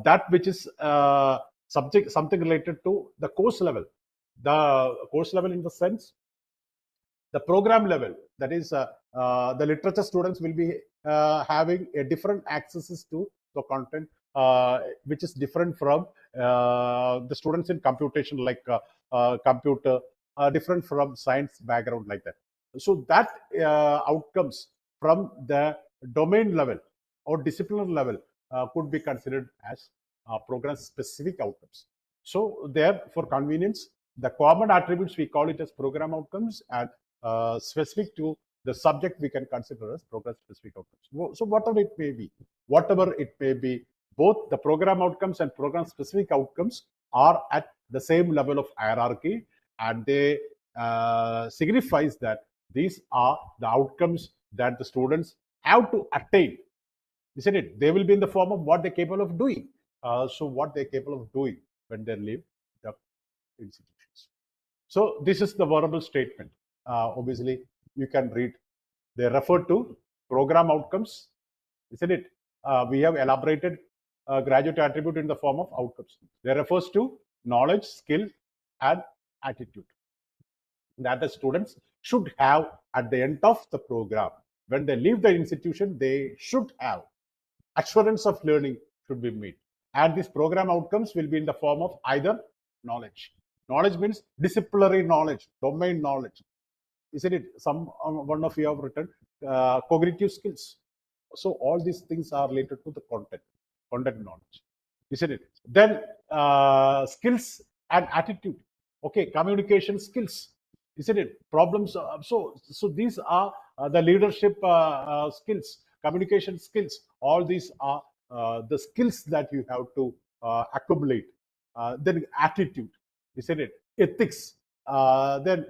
S3: that which is something related to the course level. The course level in the sense, the program level, that is the literature students will be having a different accesses to the content which is different from the students in computation, like computer, different from science background like that. So that outcomes from the domain level or disciplinary level could be considered as program specific outcomes. So there, for convenience, the common attributes we call it as program outcomes, and specific to the subject we can consider as program specific outcomes. So whatever it may be, both the program outcomes and program specific outcomes are at the same level of hierarchy, and they signifies that these are the outcomes that the students have to attain, isn't it? They will be in the form of what they're capable of doing. So what they're capable of doing when they leave the institutions. So this is the verbal statement. Obviously, you can read. They refer to program outcomes, isn't it? We have elaborated graduate attribute in the form of outcomes. They refers to knowledge, skill, and attitude that the students should have at the end of the program. When they leave the institution, they should have assurance of learning should be made. And these program outcomes will be in the form of either knowledge. Knowledge means disciplinary knowledge, domain knowledge. Isn't it? One of you have written cognitive skills. So all these things are related to the content knowledge. isn't it? Then skills and attitude. Okay, communication skills, isn't it? Problems. So these are the leadership skills, communication skills. All these are the skills that you have to accumulate. Then attitude, isn't it? Ethics. Then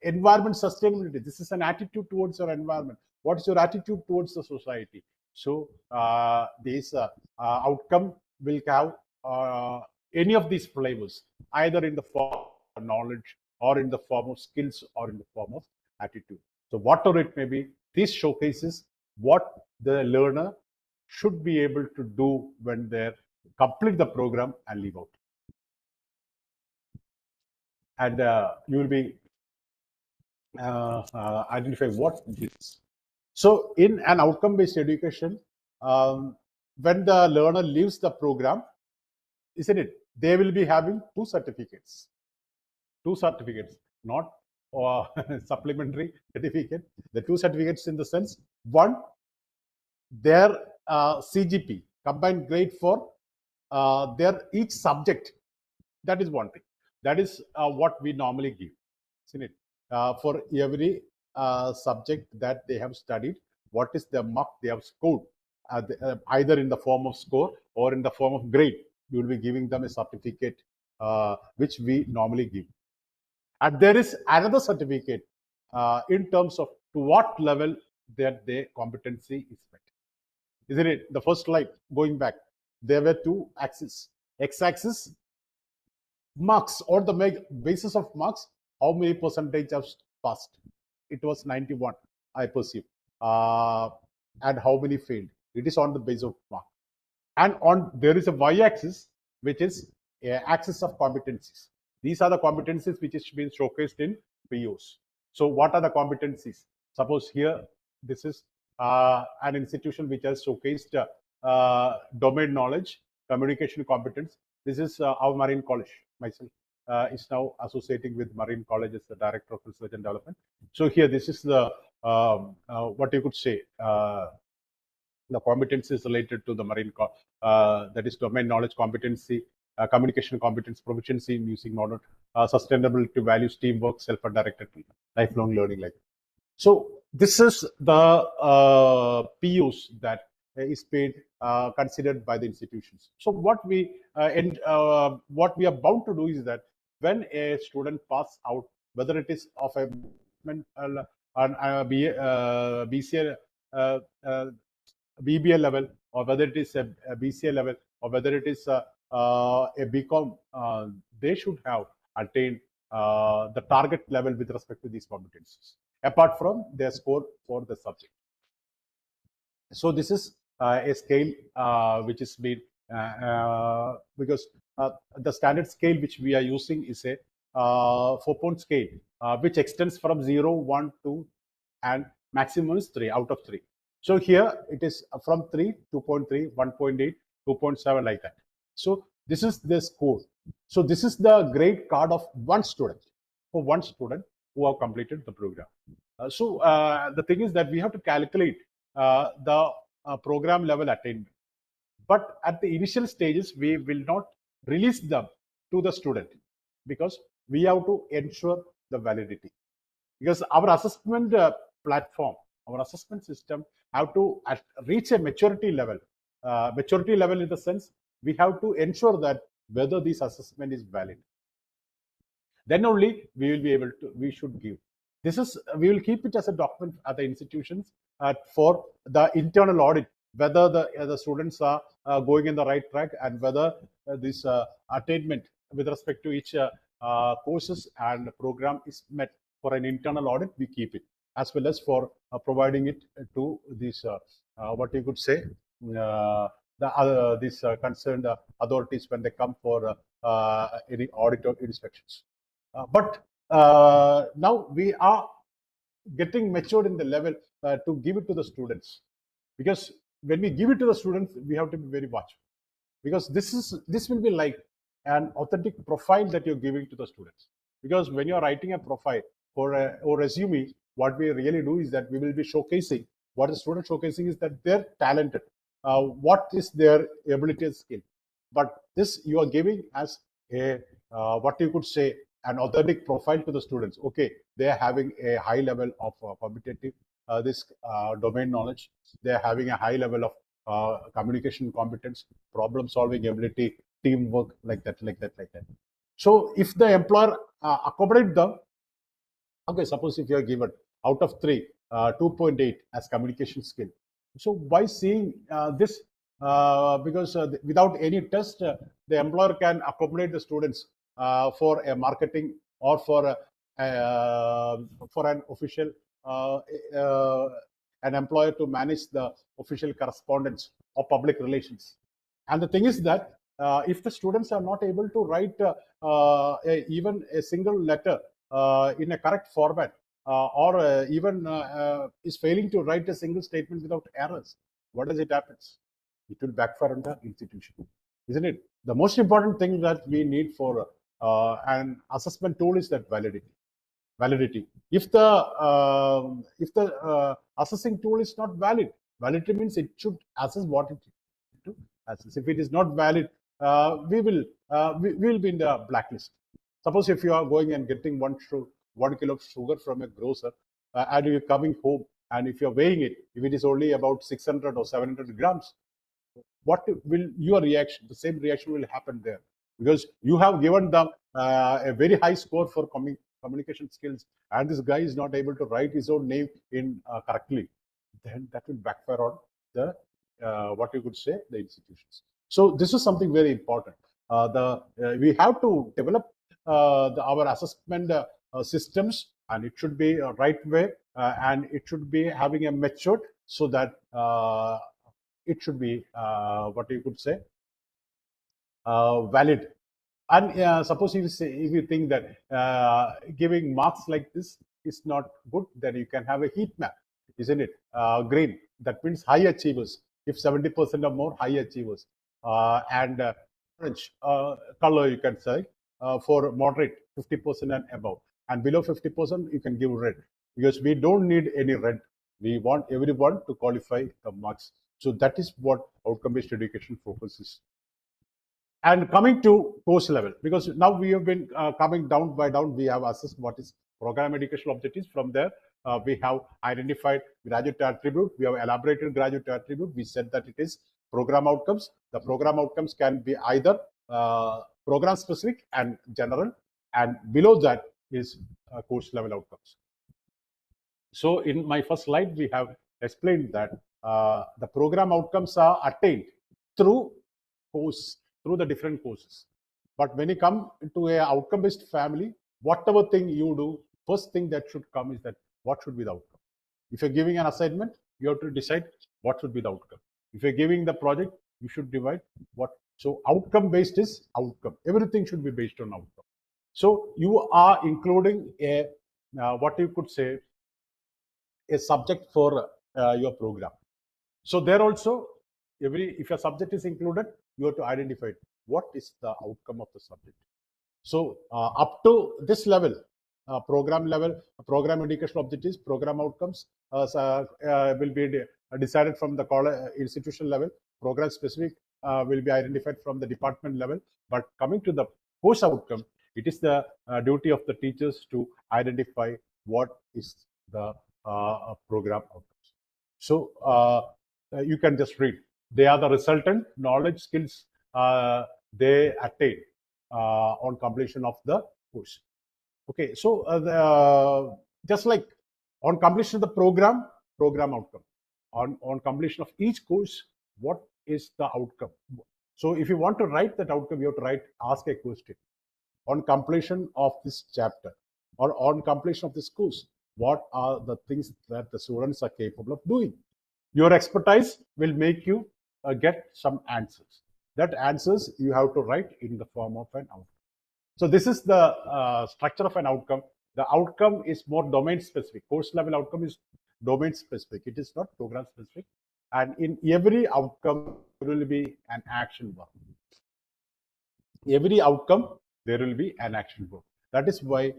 S3: environment sustainability. This is an attitude towards your environment. What is your attitude towards the society? So this outcome will have any of these flavors, either in the form of knowledge, or in the form of skills, or in the form of attitude. So whatever it may be, this showcases what the learner should be able to do when they complete the program and leave out. And you will be identify what it is. So in an outcome-based education, when the learner leaves the program, isn't it? They will be having two certificates, not supplementary certificate. The two certificates in the sense, one, their CGP, combined grade for their each subject. That is one thing. That is what we normally give, isn't it? For every subject that they have studied, what is the mark they have scored, either in the form of score or in the form of grade. You will be giving them a certificate which we normally give. And there is another certificate in terms of to what level that their competency is met. Isn't it? The first slide, going back, there were two axes. X-axis, marks, or the basis of marks, how many percentage have passed. It was 91, I perceive. And how many failed. It is on the basis of mark. And on there is a y-axis, which is axis of competencies. These are the competencies which is being showcased in PEOs. So what are the competencies? Suppose here, this is an institution which has showcased domain knowledge, communication competence. This is our Marine College. Myself is now associating with Marine College as the Director of Research and Development. So here, this is the what you could say, the competencies related to the Marine that is domain knowledge competency, communication competence, proficiency in using modern sustainability values, teamwork, self-directed, lifelong learning. Like so, this is the PEOs that is paid considered by the institutions. So what we what we are bound to do is that when a student passes out, whether it is of a BCA, BBA level, or whether it is a BCA level, or whether it is a BCom, they should have attained the target level with respect to these competencies, apart from their score for the subject. So this is a scale which is made because the standard scale which we are using is a 4-point scale which extends from 0, 1, 2, and maximum is 3 out of 3. So here it is from 3, 2.3, 1.8, 2.7, like that. So this is the score. So this is the grade card of one student, for one student who have completed the program. So the thing is that we have to calculate the program level attainment. But at the initial stages, we will not release them to the student because we have to ensure the validity. Because our assessment platform, our assessment system have to reach a maturity level. Maturity level in the sense, we have to ensure that whether this assessment is valid. Then only we will be able to, we should give. This is, we will keep it as a document at the institutions for the internal audit, whether the students are going in the right track and whether this attainment with respect to each courses and program is met. For an internal audit, we keep it, as well as for providing it to these, what you could say, these concerned authorities when they come for any audit or inspections. But now we are getting matured in the level to give it to the students, because when we give it to the students, we have to be very watchful, because this will be like an authentic profile that you're giving to the students. Because when you're writing a profile for a resume, what we really do is that we will be showcasing what the student showcasing is that they're talented, what is their ability and skill. but this you are giving as a what you could say an authentic profile to the students. Okay, they are having a high level of competitive this domain knowledge. They are having a high level of communication competence, problem solving ability, teamwork, like that. So if the employer accommodate them, okay, suppose if you are given out of 3, 2.8 as communication skill. So by seeing this, because without any test, the employer can accommodate the students for a marketing or for an official, an employer to manage the official correspondence or public relations. And the thing is that if the students are not able to write even a single letter in a correct format, or even is failing to write a single statement without errors, what does it happens? It will backfire on the institution, isn't it? The most important thing that we need for an assessment tool is that validity. If the assessing tool is not valid, validity means it should assess what it to assess. If it is not valid, we will be in the blacklist. Suppose if you are going and getting 1 kilo of sugar from a grocer, and you're coming home, and if you're weighing it, if it is only about 600 or 700 grams, what will your reaction? The same reaction will happen there, because you have given them a very high score for communication skills, and this guy is not able to write his own name in correctly. Then that will backfire on the what you could say the institutions. So this is something very important. We have to develop our assessment systems, and it should be a right way, and it should be having a method, so that it should be what you could say valid. And suppose if you think that giving marks like this is not good, then you can have a heat map, isn't it? Green, that means high achievers. If 70% or more, high achievers, and orange color you can say for moderate, 50% and above, and below 50% you can give red, because we don't need any red. We want everyone to qualify the marks. So that is what outcome-based education focuses. And coming to course level, because now we have been coming down by down, we have assessed what is program educational objectives. From there, we have identified graduate attribute. We have elaborated graduate attribute. We said that it is program outcomes. The program outcomes can be either program specific and general, and below that is course level outcomes. So in my first slide, we have explained that the program outcomes are attained through the different courses. But when you come to a outcome-based family, whatever thing you do, first thing that should come is that what should be the outcome. If you're giving an assignment, you have to decide what should be the outcome. If you're giving the project, you should divide what. So outcome-based is outcome. Everything should be based on outcome. So you are including a what you could say a subject for your program. So there also, if your subject is included, you have to identify what is the outcome of the subject. So up to this level, program level, program educational objectives, program outcomes will be decided from the institution level. Program specific will be identified from the department level. But coming to the course outcome, it is the duty of the teachers to identify what is the program outcomes. So you can just read. They are the resultant knowledge skills they attain on completion of the course. Okay, so just like on completion of the program outcome, on completion of each course, what is the outcome? So if you want to write that outcome, you have to ask a question. On completion of this chapter or on completion of this course, what are the things that the students are capable of doing? Your expertise will make you get some answers. That answers you have to write in the form of an outcome. So this is the structure of an outcome. The outcome is more domain specific. Course level outcome is domain specific. It is not program specific. And in every outcome, there will be an action verb. Every outcome, there will be an action verb. That is why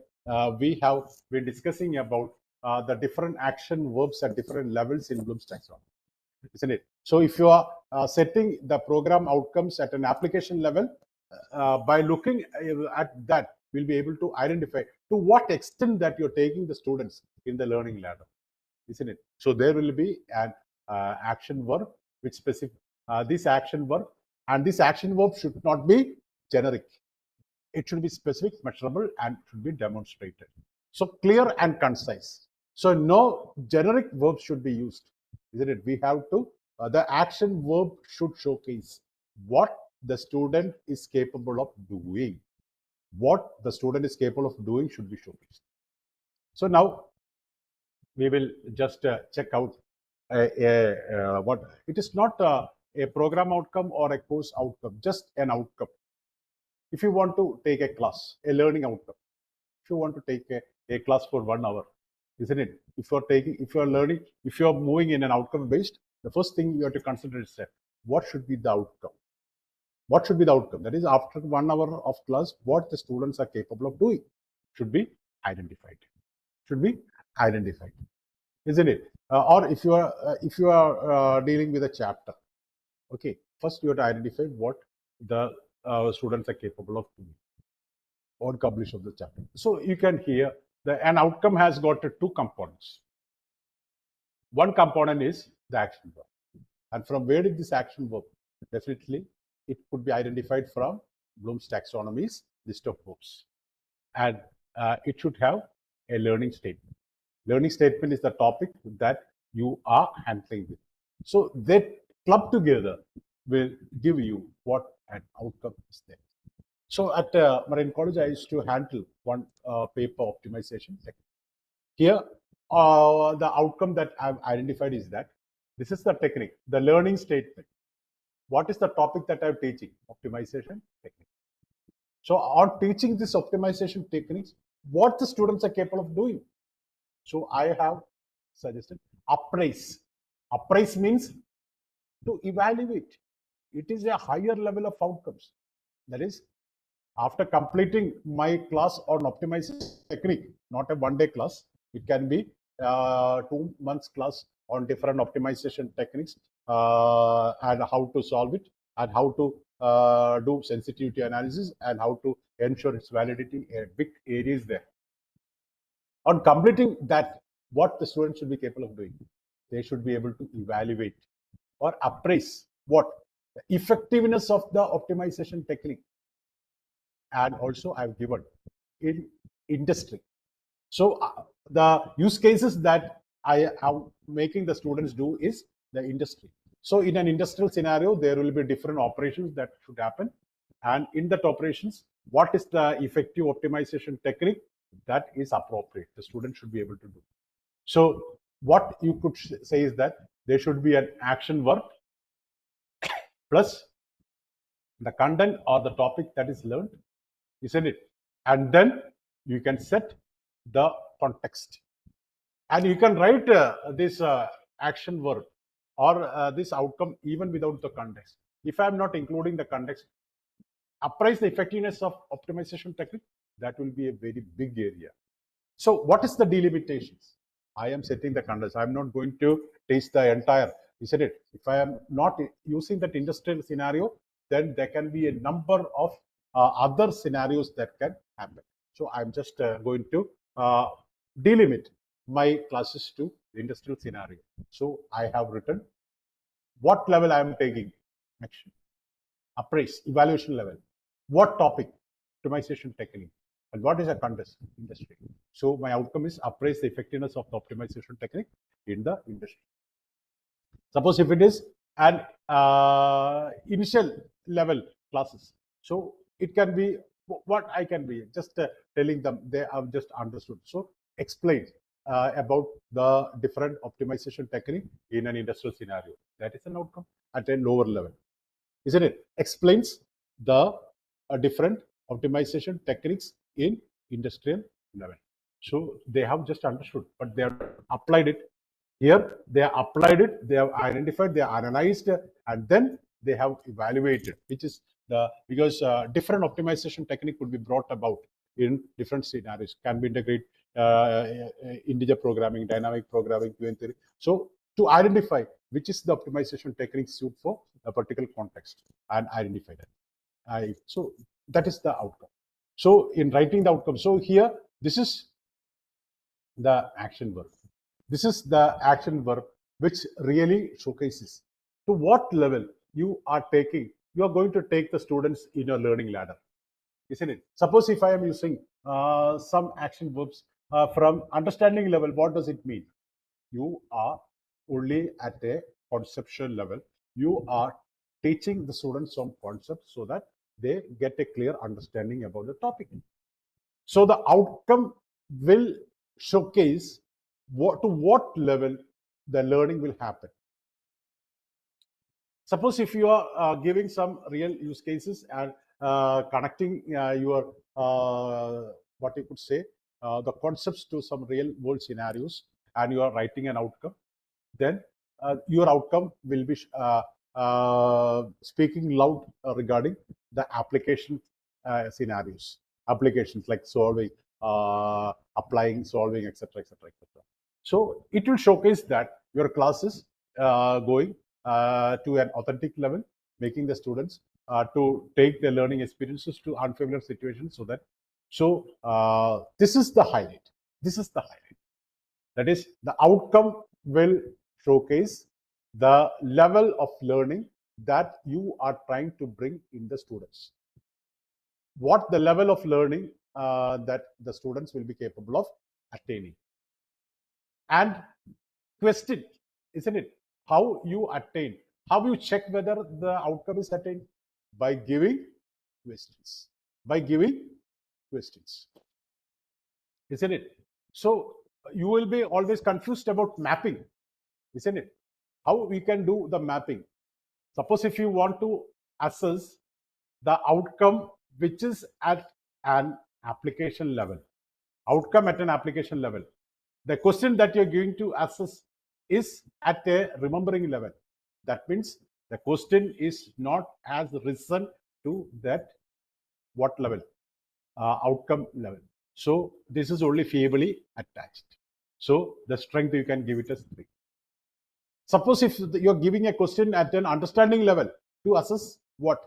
S3: we have been discussing about the different action verbs at different levels in Bloom's taxonomy. isn't it? So if you are setting the program outcomes at an application level, by looking at that, we'll be able to identify to what extent that you're taking the students in the learning ladder, isn't it? So there will be an action verb which specific this action verb, and this action verb should not be generic. It should be specific, measurable, and should be demonstrated. So clear and concise. So no generic verbs should be used, isn't it? We have to, the action verb should showcase what the student is capable of doing. What the student is capable of doing should be showcased. So now we will just check out what it is, not a program outcome or a course outcome, just an outcome. If you want to take a class, a learning outcome, if you want to take a class for 1 hour, isn't it? If you're learning, if you're moving in an outcome based, the first thing you have to consider is that what should be the outcome? What should be the outcome? That is, after 1 hour of class, what the students are capable of doing should be identified. Should be identified, isn't it? Or if you are dealing with a chapter, okay, first you have to identify what the students are capable of doing or publish of the chapter. So you can hear an outcome has got 2 components. One component is the action verb, and from where did this action verb? Definitely, it could be identified from Bloom's taxonomy's list of verbs, and it should have a learning statement. Learning statement is the topic that you are handling with. So they club together will give you what an outcome is there. So at Marine College, I used to handle one paper optimization technique. Here, the outcome that I've identified is that this is the technique, the learning statement. What is the topic that I'm teaching? Optimization technique. So on teaching this optimization techniques, what the students are capable of doing. So I have suggested appraise. Appraise means to evaluate. It is a higher level of outcomes. That is, after completing my class on optimization technique, not a one-day class, it can be 2 months class on different optimization techniques and how to solve it, and how to do sensitivity analysis, and how to ensure its validity. A big area is there. On completing that, what the students should be capable of doing? They should be able to evaluate or appraise what? The effectiveness of the optimization technique. And also I've given in industry. So the use cases that I am making the students do is the industry. So in an industrial scenario, there will be different operations that should happen. And in that operations, what is the effective optimization technique that is appropriate? The student should be able to do. So what you could say is that there should be an action verb plus the content or the topic that is learned, isn't it? And then you can set the context, and you can write this action verb or this outcome even without the context. If I'm not including the context, appraise the effectiveness of optimization technique, that will be a very big area. So what is the delimitations? I am setting the context. I'm not going to teach the entire, isn't it? If I am not using that industrial scenario, then there can be a number of other scenarios that can happen. So I'm just going to delimit my classes to the industrial scenario. So I have written what level I am taking action, appraise, evaluation level, what topic, optimization technique, and what is a context, industry. So my outcome is appraise the effectiveness of the optimization technique in the industry. Suppose if it is an initial level classes, so it can be what I can be just telling them they have just understood. So explain about the different optimization technique in an industrial scenario. That is an outcome at a lower level, isn't it? Explains the different optimization techniques in industrial level. So they have just understood, but they have applied it. Here they have applied it, they have identified, they have analyzed, and then they have evaluated, which is because different optimization technique could be brought about in different scenarios. Can be integrate integer programming, dynamic programming, QN theory. So to identify which is the optimization technique suit for a particular context, and identify that. So that is the outcome. So in writing the outcome, so here this is the action verb. This is the action verb which really showcases to what level you are going to take the students in your learning ladder, isn't it? Suppose if I am using some action verbs from understanding level, what does it mean? You are only at a conceptual level. You are teaching the students some concepts so that they get a clear understanding about the topic. So the outcome will showcase to what level the learning will happen. Suppose if you are giving some real use cases and connecting your what you could say the concepts to some real world scenarios, and you are writing an outcome, then your outcome will be speaking loud regarding the application scenarios, applications like solving, applying, solving, etc., etc., etc. So it will showcase that your class is going to an authentic level, making the students to take their learning experiences to unfamiliar situations. So this is the highlight. This is the highlight. That is, the outcome will showcase the level of learning that you are trying to bring in the students. What the level of learning that the students will be capable of attaining. And question, isn't it? How you attain, how you check whether the outcome is attained? By giving questions. By giving questions, isn't it? So you will be always confused about mapping, isn't it? How we can do the mapping? Suppose if you want to assess the outcome which is at an application level, outcome at an application level, the question that you're going to assess is at a remembering level. That means the question is not as risen to that what level? Outcome level. So this is only feebly attached. So the strength you can give it as 3. Suppose if you're giving a question at an understanding level to assess what?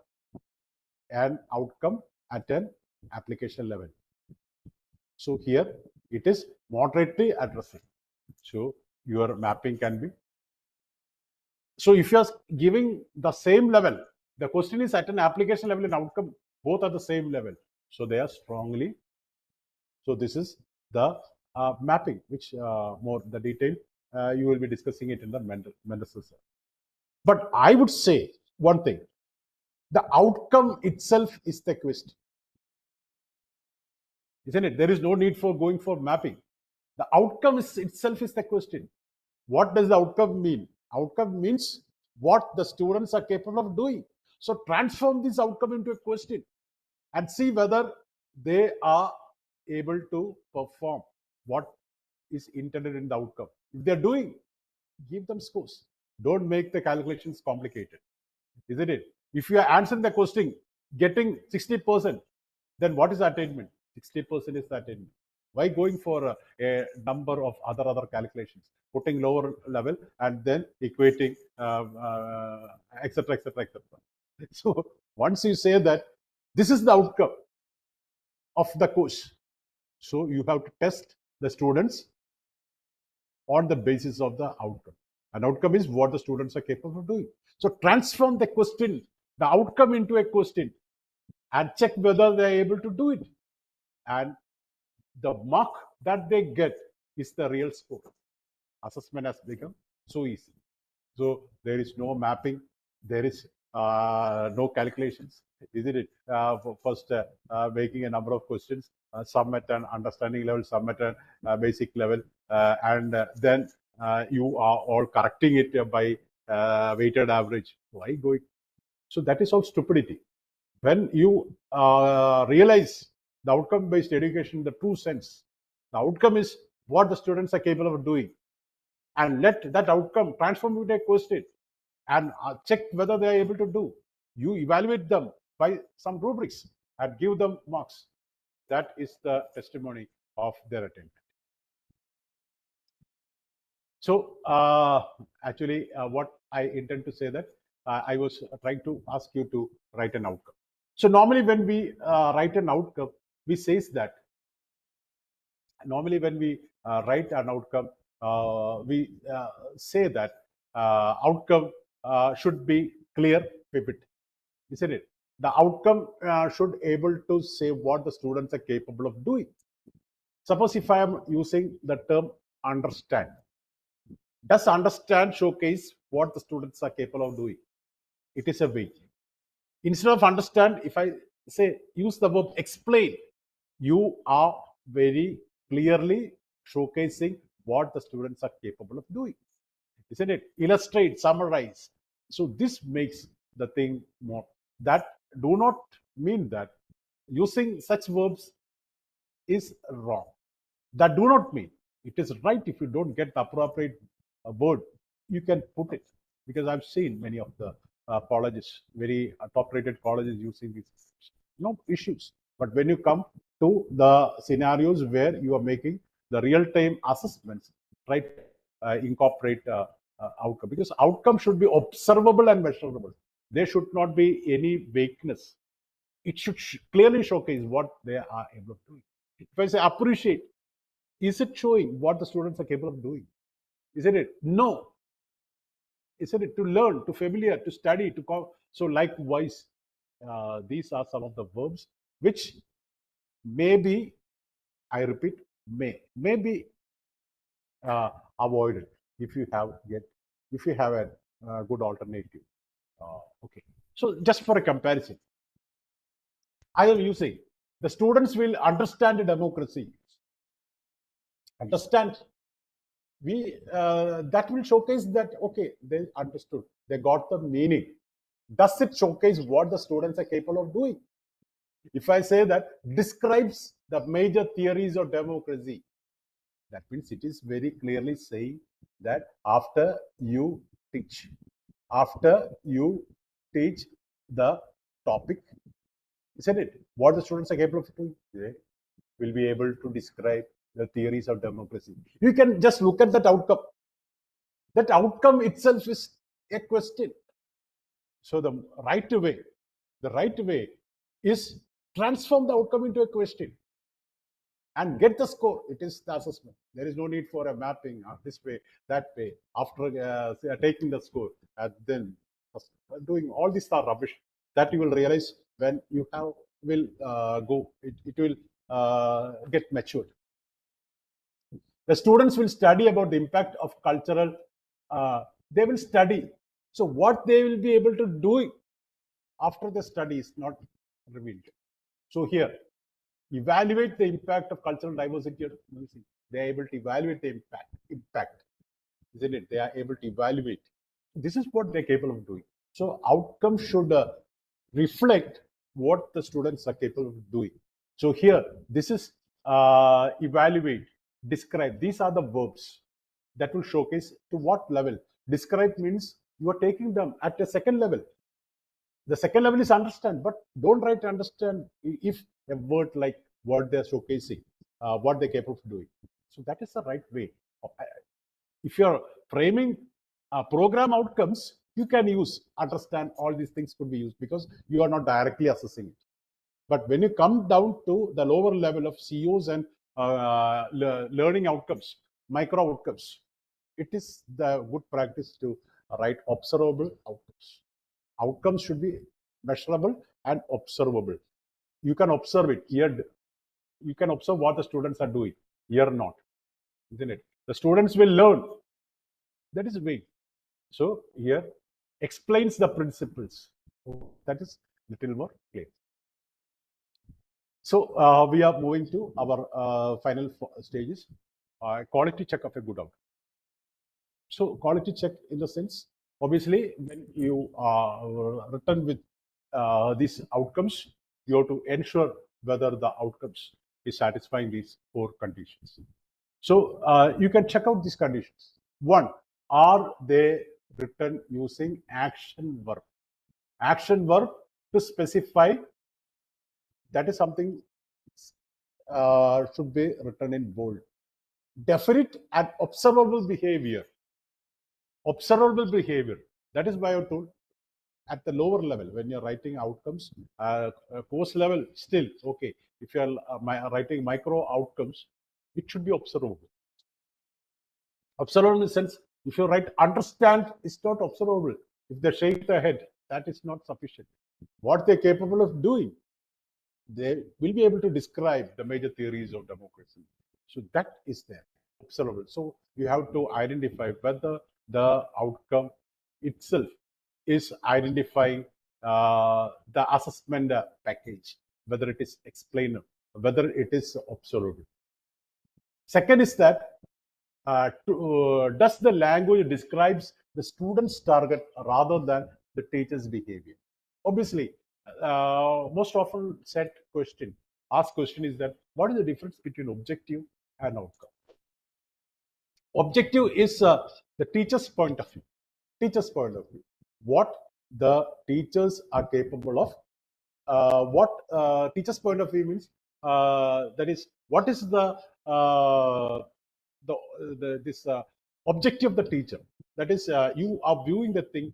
S3: An outcome at an application level. So here it is moderately addressing. So your mapping can be. So if you are giving the same level, the question is at an application level and outcome, both are the same level. So they are strongly. So this is the mapping, which more the detail you will be discussing it in the Mendelssohn. But I would say one thing: the outcome itself is the question, isn't it? There is no need for going for mapping. The outcome itself is the question. What does the outcome mean? Outcome means what the students are capable of doing. So transform this outcome into a question and see whether they are able to perform what is intended in the outcome. If they're doing, give them scores. Don't make the calculations complicated, isn't it? If you are answering the question, getting 60%, then what is the attainment? 60% is the attainment. Why going for a number of other calculations, putting lower level and then equating, etc., etc., etc. So once you say that this is the outcome of the course, so you have to test the students on the basis of the outcome. An outcome is what the students are capable of doing. So transform the question, the outcome into a question, and check whether they are able to do it. And the mark that they get is the real score. Assessment has become so easy. So there is no mapping, there is no calculations, isn't it? First, making a number of questions, some at an understanding level, some at a basic level, and then you are all correcting it by weighted average. Why going? So that is all stupidity. When you realize the outcome-based education in the true sense, the outcome is what the students are capable of doing, and let that outcome transform into a question and check whether they are able to do. You evaluate them by some rubrics and give them marks. That is the testimony of their attainment. So actually, what I intend to say that I was trying to ask you to write an outcome. So normally when we write an outcome, we says that normally when we write an outcome, we say that outcome should be clear, vivid, isn't it? The outcome should able to say what the students are capable of doing. Suppose if I am using the term understand, does understand showcase what the students are capable of doing? It is a way. Instead of understand, if I say use the verb explain, you are very clearly showcasing what the students are capable of doing, isn't it? Illustrate, summarize. So this makes the thing more. That do not mean that using such verbs is wrong. That do not mean it is right. If you don't get the appropriate word, you can put it, because I've seen many of the colleges, very top-rated colleges, using these. No issues. But when you come to the scenarios where you are making the real-time assessments, try to incorporate outcome, because outcome should be observable and measurable. There should not be any vagueness. It should clearly showcase what they are able to do. If I say appreciate, is it showing what the students are capable of doing? Isn't it? No. Isn't it? To learn, to familiar, to study, to call. So likewise, these are some of the verbs which maybe, I repeat, may be avoided if you have a good alternative. Okay. So just for a comparison, I am using the students will understand democracy. Understand. That will showcase that, okay, they understood, they got the meaning. Does it showcase what the students are capable of doing? If I say that describes the major theories of democracy, that means it is very clearly saying that after you teach the topic, isn't it, what the students are capable of doing, they will be able to describe the theories of democracy. You can just look at that outcome. That outcome itself is a question. So the right way is transform the outcome into a question and get the score. It is the assessment. There is no need for a mapping this way, that way. After taking the score, and then doing all these are rubbish. That you will realize when you will go. It will get matured. The students will study about the impact of cultural. They will study. So what they will be able to do after the study is not revealed. So here, evaluate the impact of cultural diversity. They are able to evaluate the impact, isn't it? They are able to evaluate. This is what they're capable of doing. So outcomes should reflect what the students are capable of doing. So here, this is evaluate, describe. These are the verbs that will showcase to what level. Describe means you are taking them at a second level. The second level is understand, but don't write understand if a word like what they're showcasing, what they're capable of doing. So that is the right way. If you're framing program outcomes, you can use understand. All these things could be used because you are not directly assessing it. But when you come down to the lower level of COs and learning outcomes, micro outcomes, it is the good practice to write observable outcomes. Outcomes should be measurable and observable. You can observe it. Here, you can observe what the students are doing. Here, not, isn't it? The students will learn. That is vague. So here explains the principles. That is little more clear. So we are moving to our final stages. Quality check of a good outcome. So quality check in the sense, obviously, when you are written with these outcomes, you have to ensure whether the outcomes is satisfying these 4 conditions. So you can check out these conditions. 1, are they written using action verb? Action verb to specify, that is something should be written in bold. Definite and observable behavior. Observable behavior. That is why I told at the lower level when you're writing outcomes, course level still okay. If you're writing micro outcomes, it should be observable. Observable in the sense, if you write understand, it's not observable. If they shake their head, that is not sufficient. What they're capable of doing, they will be able to describe the major theories of democracy. So that is there, observable. So you have to identify whether the outcome itself is identifying the assessment package, whether it is explainer, whether it is observable. Second is that does the language describes the student's target rather than the teacher's behavior? Obviously, most often asked question is that what is the difference between objective and outcome? Objective is the teacher's point of view. Teacher's point of view. What the teachers are capable of. What teacher's point of view means, that is, what is the objective of the teacher. That is, you are viewing the thing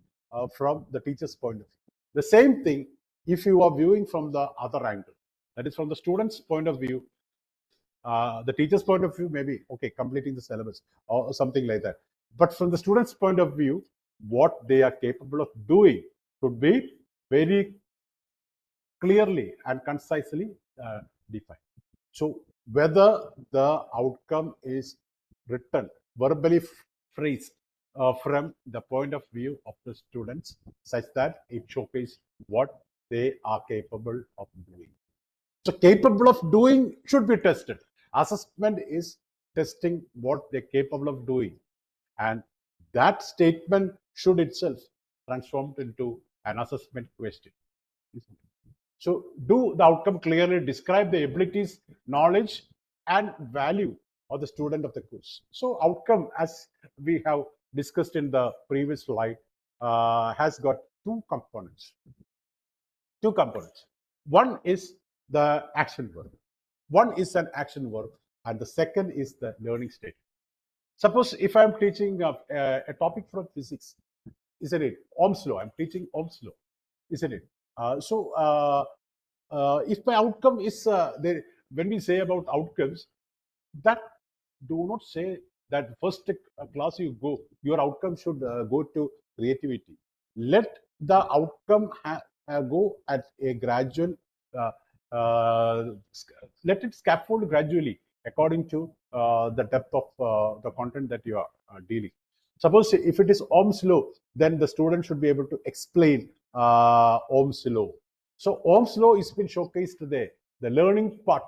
S3: from the teacher's point of view. The same thing if you are viewing from the other angle, that is from the student's point of view. The teacher's point of view may be okay, completing the syllabus or something like that. But from the student's point of view, what they are capable of doing should be very clearly and concisely defined. So whether the outcome is written, verbally phrased from the point of view of the students, such that it showcases what they are capable of doing. So capable of doing should be tested. Assessment is testing what they're capable of doing. And that statement should itself transform into an assessment question. So do the outcome clearly describe the abilities, knowledge, and value of the student of the course. So outcome, as we have discussed in the previous slide, has got two components. One is the action verb. One is an action verb, and the second is the learning state. Suppose if I'm teaching a topic from physics, isn't it? Ohm's law. I'm teaching Ohm's law, isn't it? If my outcome is when we say about outcomes, that do not say that first class you go, your outcome should go to creativity. Let the outcome go at a gradual, let it scaffold gradually according to the depth of the content that you are dealing. Suppose if it is Ohm's law, then the student should be able to explain Ohm's law. So Ohm's law is been showcased there. The learning part,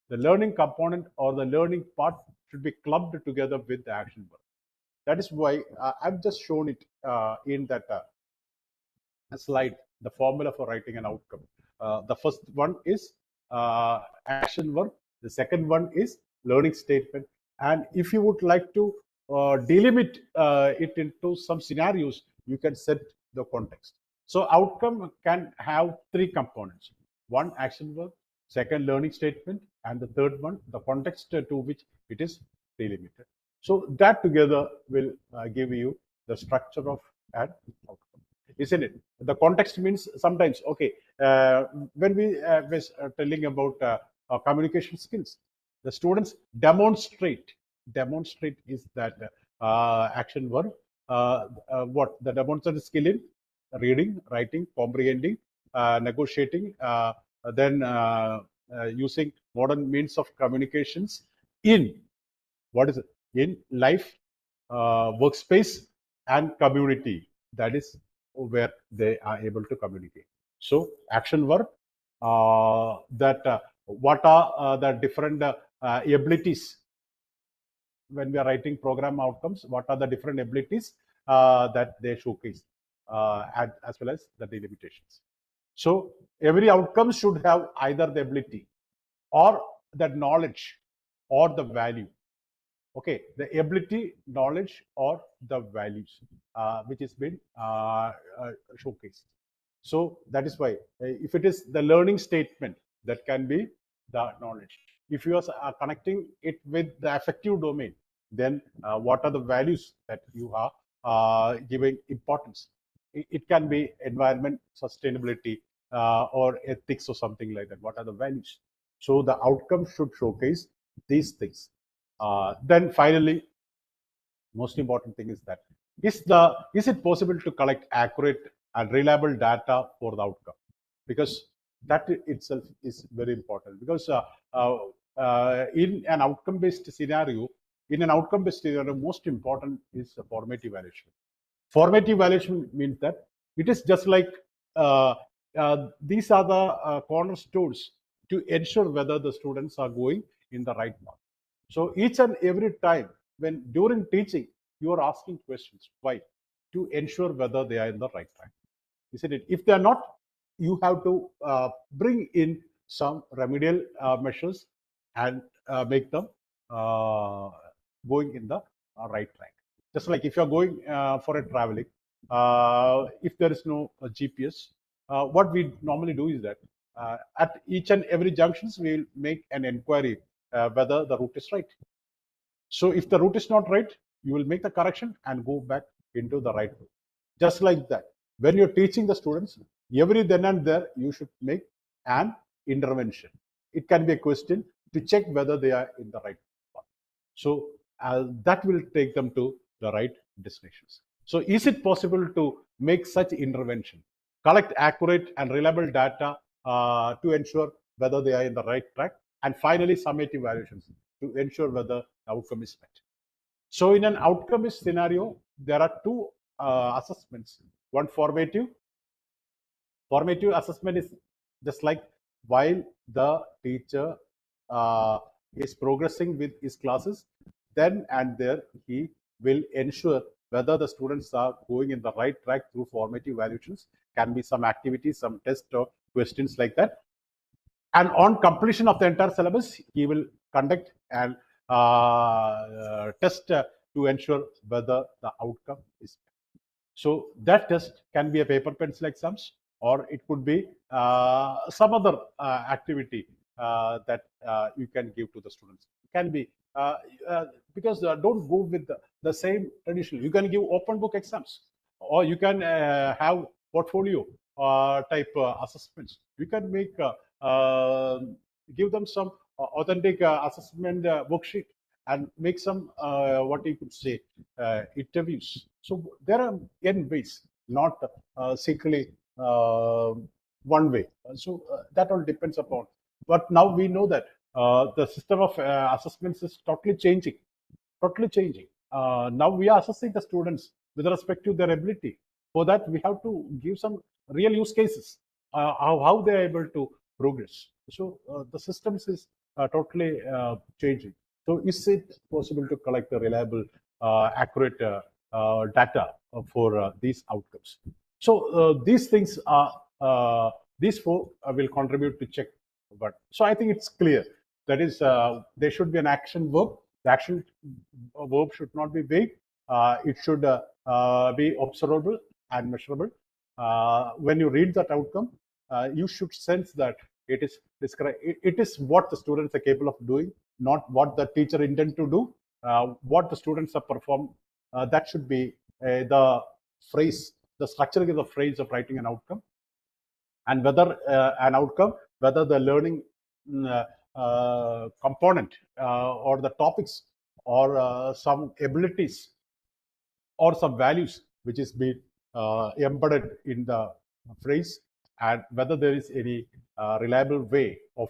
S3: the learning component or the learning part should be clubbed together with the action verb. That is why I've just shown it in that slide, the formula for writing an outcome. The first one is action verb. The second one is learning statement. And if you would like to delimit it into some scenarios, you can set the context. So outcome can have three components. One, action verb. Second, learning statement. And the third one, the context to which it is delimited. So that together will give you the structure of an outcome, isn't it? The context means sometimes, okay, when we was telling about communication skills, the students demonstrate is that action verb. What the demonstrated skill in reading, writing, comprehending, negotiating, then using modern means of communications in what is it? In life, workspace, and community. That is where they are able to communicate. So action verb, what are the different abilities when we are writing program outcomes, what are the different abilities that they showcase, as well as the delimitations. So every outcome should have either the ability or the knowledge or the value. Okay, the ability, knowledge, or the values which has been showcased. So that is why if it is the learning statement, that can be the knowledge. If you are connecting it with the affective domain, then what are the values that you are giving importance. It can be environment, sustainability, or ethics or something like that. What are the values? So the outcome should showcase these things. Then finally, most important thing is that is it possible to collect accurate and reliable data for the outcome? Because that itself is very important. Because in an outcome-based scenario, most important is formative evaluation. Formative evaluation means that it is just like these are the cornerstones to ensure whether the students are going in the right path. So each and every time when during teaching, you are asking questions. Why? To ensure whether they are in the right track. Isn't it? If they are not, you have to bring in some remedial measures and make them going in the right track. Just like if you're going for a traveling, if there is no GPS, what we normally do is that at each and every junctions, we will make an inquiry whether the route is right. So if the route is not right, you will make the correction and go back into the right route. Just like that, when you're teaching the students, every then and there, you should make an intervention. It can be a question to check whether they are in the right path. So that will take them to the right destinations. So is it possible to make such intervention, collect accurate and reliable data to ensure whether they are in the right track, and finally summative evaluations to ensure whether the outcome is met. So in an outcome-based scenario, there are two assessments. One formative. Formative assessment is just like while the teacher is progressing with his classes, then and there he will ensure whether the students are going in the right track through formative evaluations. Can be some activities, some tests or questions like that. And on completion of the entire syllabus, he will conduct an test to ensure whether the outcome is met. So that test can be a paper pencil exams, or it could be some other activity that you can give to the students. It can be because don't go with the same traditional. You can give open book exams, or you can have portfolio type assessments. You can make give them some authentic assessment worksheet and make some what you could say interviews. So there are n ways, not secretly one way. So that all depends upon. But now we know that the system of assessments is totally changing. Totally changing. Now we are assessing the students with respect to their ability. For that, we have to give some real use cases, how they are able to progress. So the systems is totally changing. So is it possible to collect the reliable, accurate data for these outcomes? So these things are, these four will contribute to check. But so I think it's clear. That is, there should be an action verb. The action verb should not be vague. It should be observable and measurable. When you read that outcome, you should sense that it is described. It is what the students are capable of doing, not what the teacher intended to do. What the students have performed. That should be the phrase, the structure of the phrase of writing an outcome, and whether an outcome, whether the learning component or the topics or some abilities or some values which is being embedded in the phrase, and whether there is any reliable way of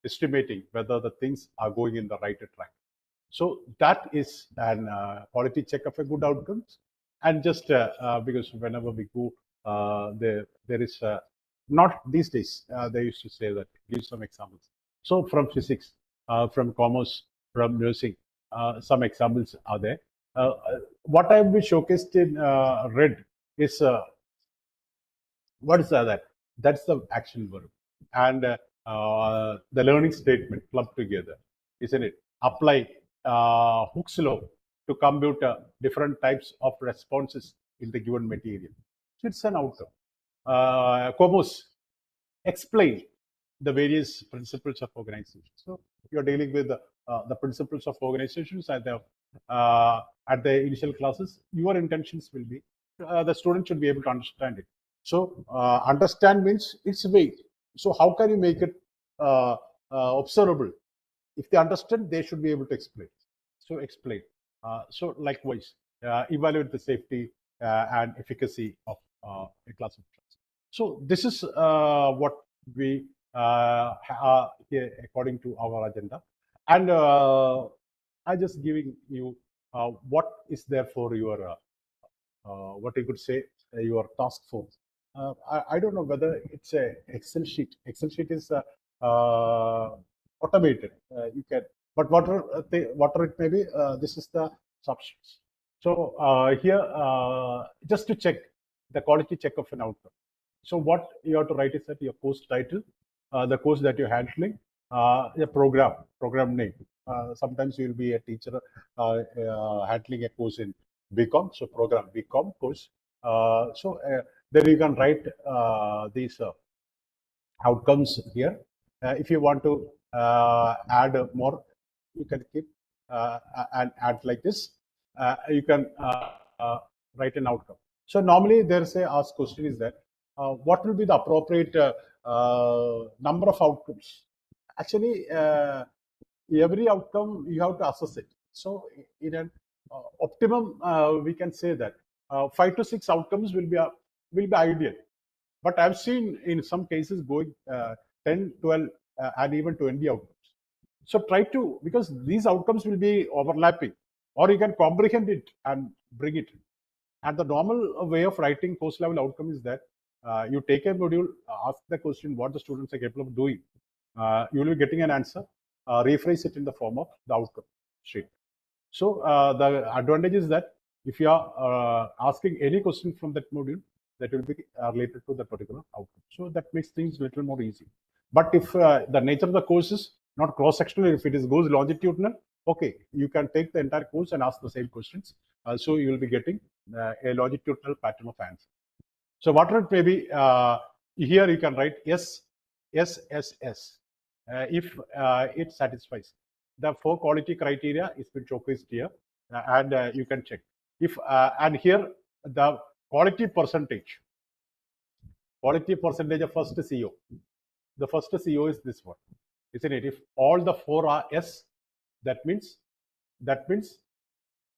S3: estimating whether the things are going in the right track. So that is an quality check of a good outcomes. And just because whenever we go, there is not these days, they used to say that, give some examples. So from physics, from commerce, from nursing, some examples are there. What I will be showcased in red is what is that? That's the action verb, and the learning statement clubbed together, isn't it? Apply Hooke's law to compute different types of responses in the given material. So it's an outcome. Commerce, explain the various principles of organization. So you're dealing with the principles of organizations at the initial classes, your intentions will be the student should be able to understand it. So understand means it's vague. So how can you make it observable? If they understand, they should be able to explain. So explain. So likewise, evaluate the safety and efficacy of a class of drugs. So this is what we here according to our agenda, and I'm just giving you what is there for your what you could say your task force. I don't know whether it's a Excel sheet. Excel sheet is automated. You can, but whatever it may be, this is the substance. So here, just to check the quality check of an outcome. So what you have to write is that your course title, the course that you're handling, the program name. Sometimes you will be a teacher handling a course in BCom, so program BCom course. Then you can write these outcomes here. If you want to add more, you can keep and add like this. You can write an outcome. So normally there's a ask question is that what will be the appropriate number of outcomes? Actually, every outcome you have to assess it. So in an optimum, we can say that 5 to 6 outcomes will be ideal. But I've seen in some cases going 10, 12, and even 20 outcomes. So try to, because these outcomes will be overlapping, or you can comprehend it and bring it. And the normal way of writing course level outcome is that you take a module, ask the question what the students are capable of doing. You will be getting an answer, rephrase it in the form of the outcome sheet. So the advantage is that if you are asking any question from that module, that will be related to the particular outcome. So that makes things a little more easy. But if the nature of the course is not cross-sectional, if it goes longitudinal, okay, you can take the entire course and ask the same questions. So you will be getting a longitudinal pattern of answer. So whatever it may be, here you can write yes, yes, yes, yes, if it satisfies. The 4 quality criteria is been showcased here, and you can check. If and here the quality percentage of first CO. The first CO is this one, isn't it? If all the 4 are S, that means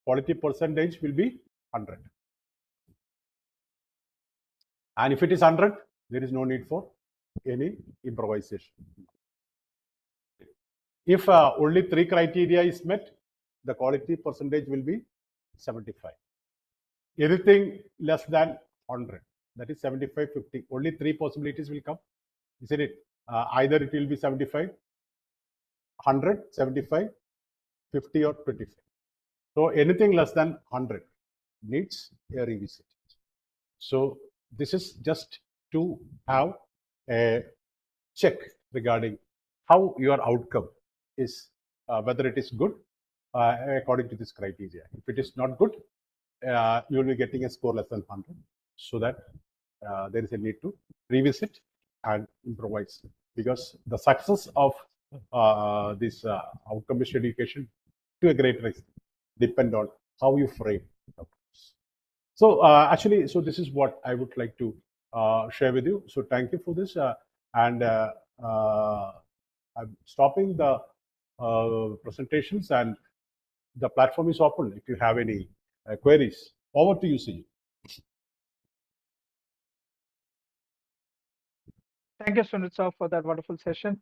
S3: quality percentage will be 100. And if it is 100, there is no need for any improvisation. If only 3 criteria is met, the quality percentage will be 75. Anything less than 100, that is 75, 50. Only 3 possibilities will come, isn't it? Either it will be 75, 100, 75, 50, or 25. So anything less than 100 needs a revisit. So this is just to have a check regarding how your outcome is, whether it is good according to this criteria. If it is not good, you will be getting a score less than 100, so that there is a need to revisit and improvise, because the success of this outcome-based education to a great extent depend on how you frame the course. So actually, so this is what I would like to share with you. So thank you for this, and I'm stopping the presentations, and the platform is open if you have any queries. Over to you, Siju.
S2: Thank you, Thrissur, for that wonderful session.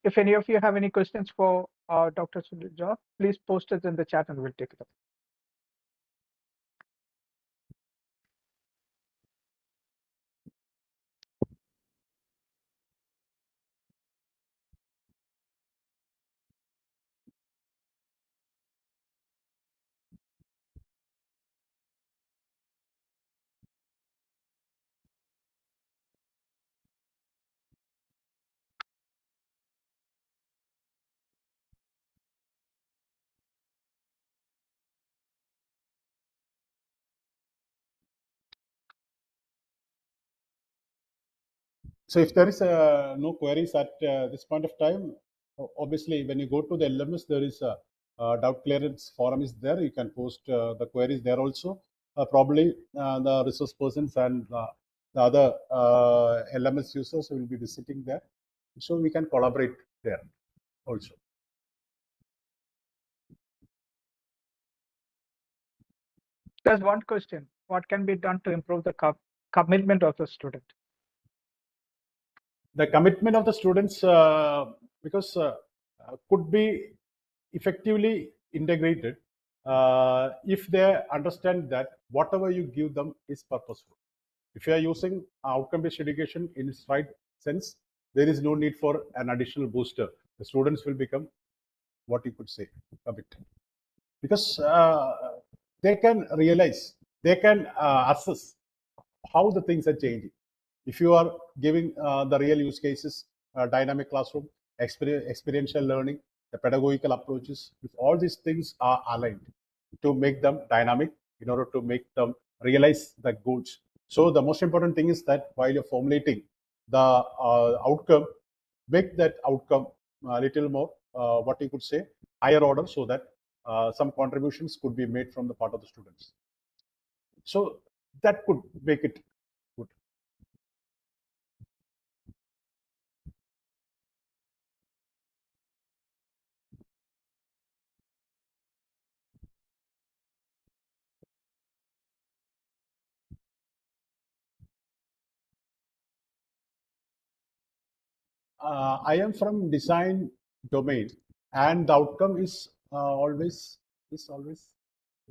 S2: If any of you have any questions for Dr. Thrissur, please post it in the chat and we'll take it up.
S3: So if there is no queries at this point of time, obviously, when you go to the LMS, there is a doubt clearance forum is there. You can post the queries there also. Probably the resource persons and the other LMS users will be visiting there. So we can collaborate there also.
S2: There's one question. What can be done to improve the commitment of the student?
S3: The commitment of the students, because could be effectively integrated if they understand that whatever you give them is purposeful. If you are using outcome-based education in its right sense, there is no need for an additional booster. The students will become, what you could say, committed. Because they can realize, they can assess how the things are changing. If you are giving the real use cases, dynamic classroom, experiential learning, the pedagogical approaches, if all these things are aligned to make them dynamic in order to make them realize the goals. So the most important thing is that while you're formulating the outcome, make that outcome a little more, what you could say, higher order, so that some contributions could be made from the part of the students. So that could make it good. I am from design domain, and the outcome is always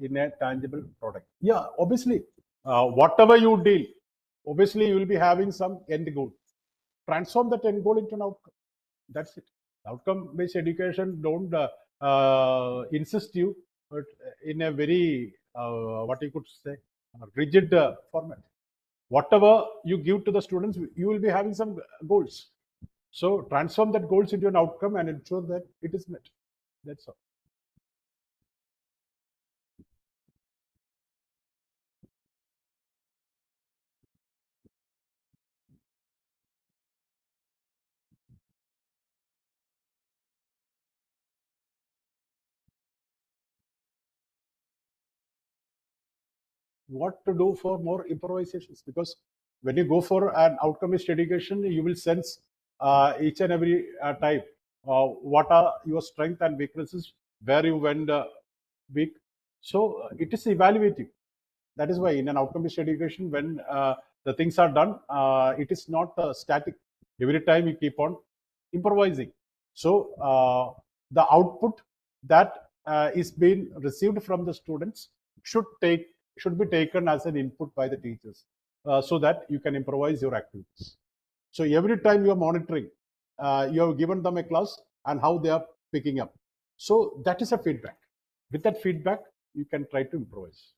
S3: in a tangible product. Yeah, obviously, whatever you deal, obviously you will be having some end goal. Transform that end goal into an outcome. That's it. Outcome-based education don't insist you, but in a very what you could say, rigid format. Whatever you give to the students, you will be having some goals. So transform that goals into an outcome and ensure that it is met. That's all. What to do for more improvisations? Because when you go for an outcome-based education, you will sense each and every time what are your strengths and weaknesses, where you went weak. So it is evaluative. That is why in an outcome-based education, when the things are done, it is not static. Every time you keep on improvising. So the output that is being received from the students should be taken as an input by the teachers, so that you can improvise your activities. So every time you are monitoring, you have given them a class and how they are picking up. So that is a feedback. With that feedback, you can try to improvise.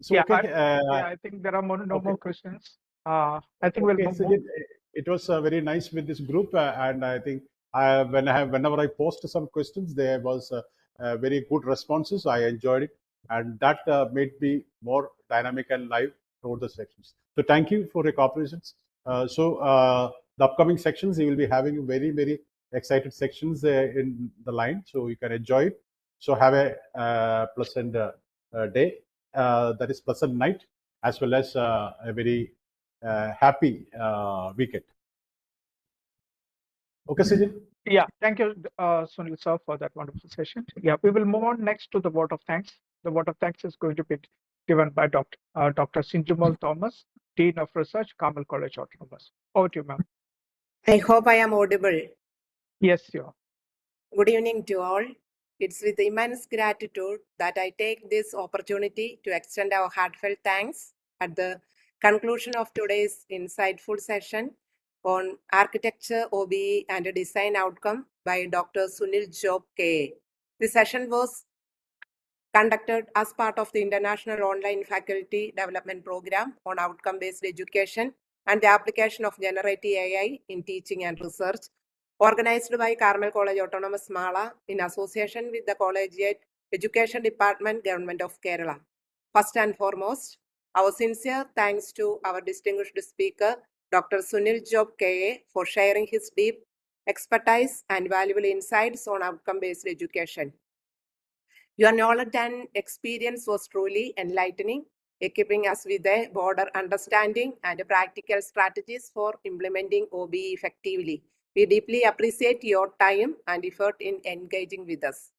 S3: So,
S2: Yeah,
S3: okay.
S2: I think there are no more questions. I think we'll move on.
S3: It was very nice with this group, and I think whenever I post some questions, there was very good responses. I enjoyed it, and that made me more dynamic and live throughout the sections. So thank you for your cooperation. The upcoming sections, you will be having very excited sections in the line, so you can enjoy it. So have a pleasant day, that is pleasant night, as well as a very happy weekend. Okay, Sijin?
S2: Yeah, thank you, Sunil sir, for that wonderful session. Yeah, we will move on next to the vote of thanks. The vote of thanks is going to be given by Dr. Sinjumal Thomas, Dean of Research, Carmel College Autonomous. Over to you, ma'am.
S4: I hope I am audible.
S2: Yes, you are.
S4: Good evening to all. It's with immense gratitude that I take this opportunity to extend our heartfelt thanks at the conclusion of today's insightful session on Architecture, OBE and Design Outcome by Dr. Sunil Job K. The session was conducted as part of the International Online Faculty Development Program on Outcome-Based Education and the application of Generative AI in teaching and research, organized by Carmel College Autonomous Mala in association with the Collegiate Education Department, Government of Kerala. First and foremost, Our sincere thanks to our distinguished speaker, Dr. Sunil Job KA, for sharing his deep expertise and valuable insights on outcome-based education. Your knowledge and experience was truly enlightening, equipping us with a broader understanding and practical strategies for implementing OBE effectively. We deeply appreciate your time and effort in engaging with us.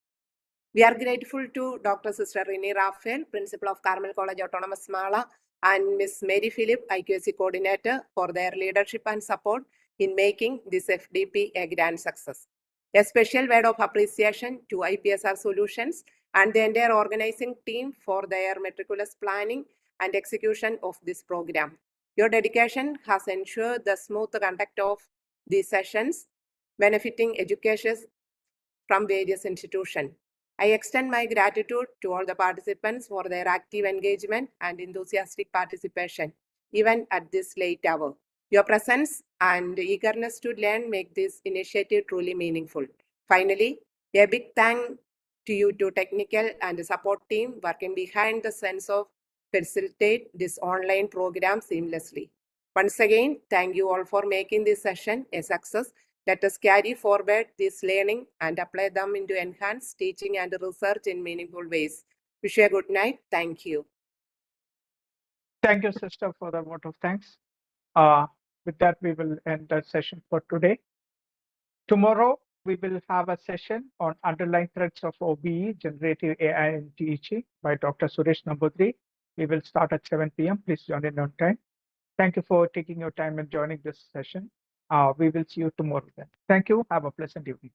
S4: We are grateful to Dr. Sister Rini Raphael, Principal of Carmel College Autonomous Mala, and Ms. Mary Philip, IQAC Coordinator, for their leadership and support in making this FDP a grand success. A special word of appreciation to IPSR Solutions and the entire organizing team for their meticulous planning and execution of this program. Your dedication has ensured the smooth conduct of these sessions, benefiting educators from various institutions. I extend my gratitude to all the participants for their active engagement and enthusiastic participation, even at this late hour. Your presence and eagerness to learn make this initiative truly meaningful. Finally, a big thank to you to technical and support team working behind the scenes of facilitate this online program seamlessly. Once again, thank you all for making this session a success. Let us carry forward this learning and apply them into enhanced teaching and research in meaningful ways. Wish you a good night. Thank you.
S2: Thank you, sister, for the vote of thanks. With that, we will end the session for today. Tomorrow, we will have a session on underlying threats of OBE, Generative AI and teaching by Dr. Suresh Nambudri. We will start at 7 p.m. Please join in on time. Thank you for taking your time and joining this session. We will see you tomorrow then. Thank you. Have a pleasant evening.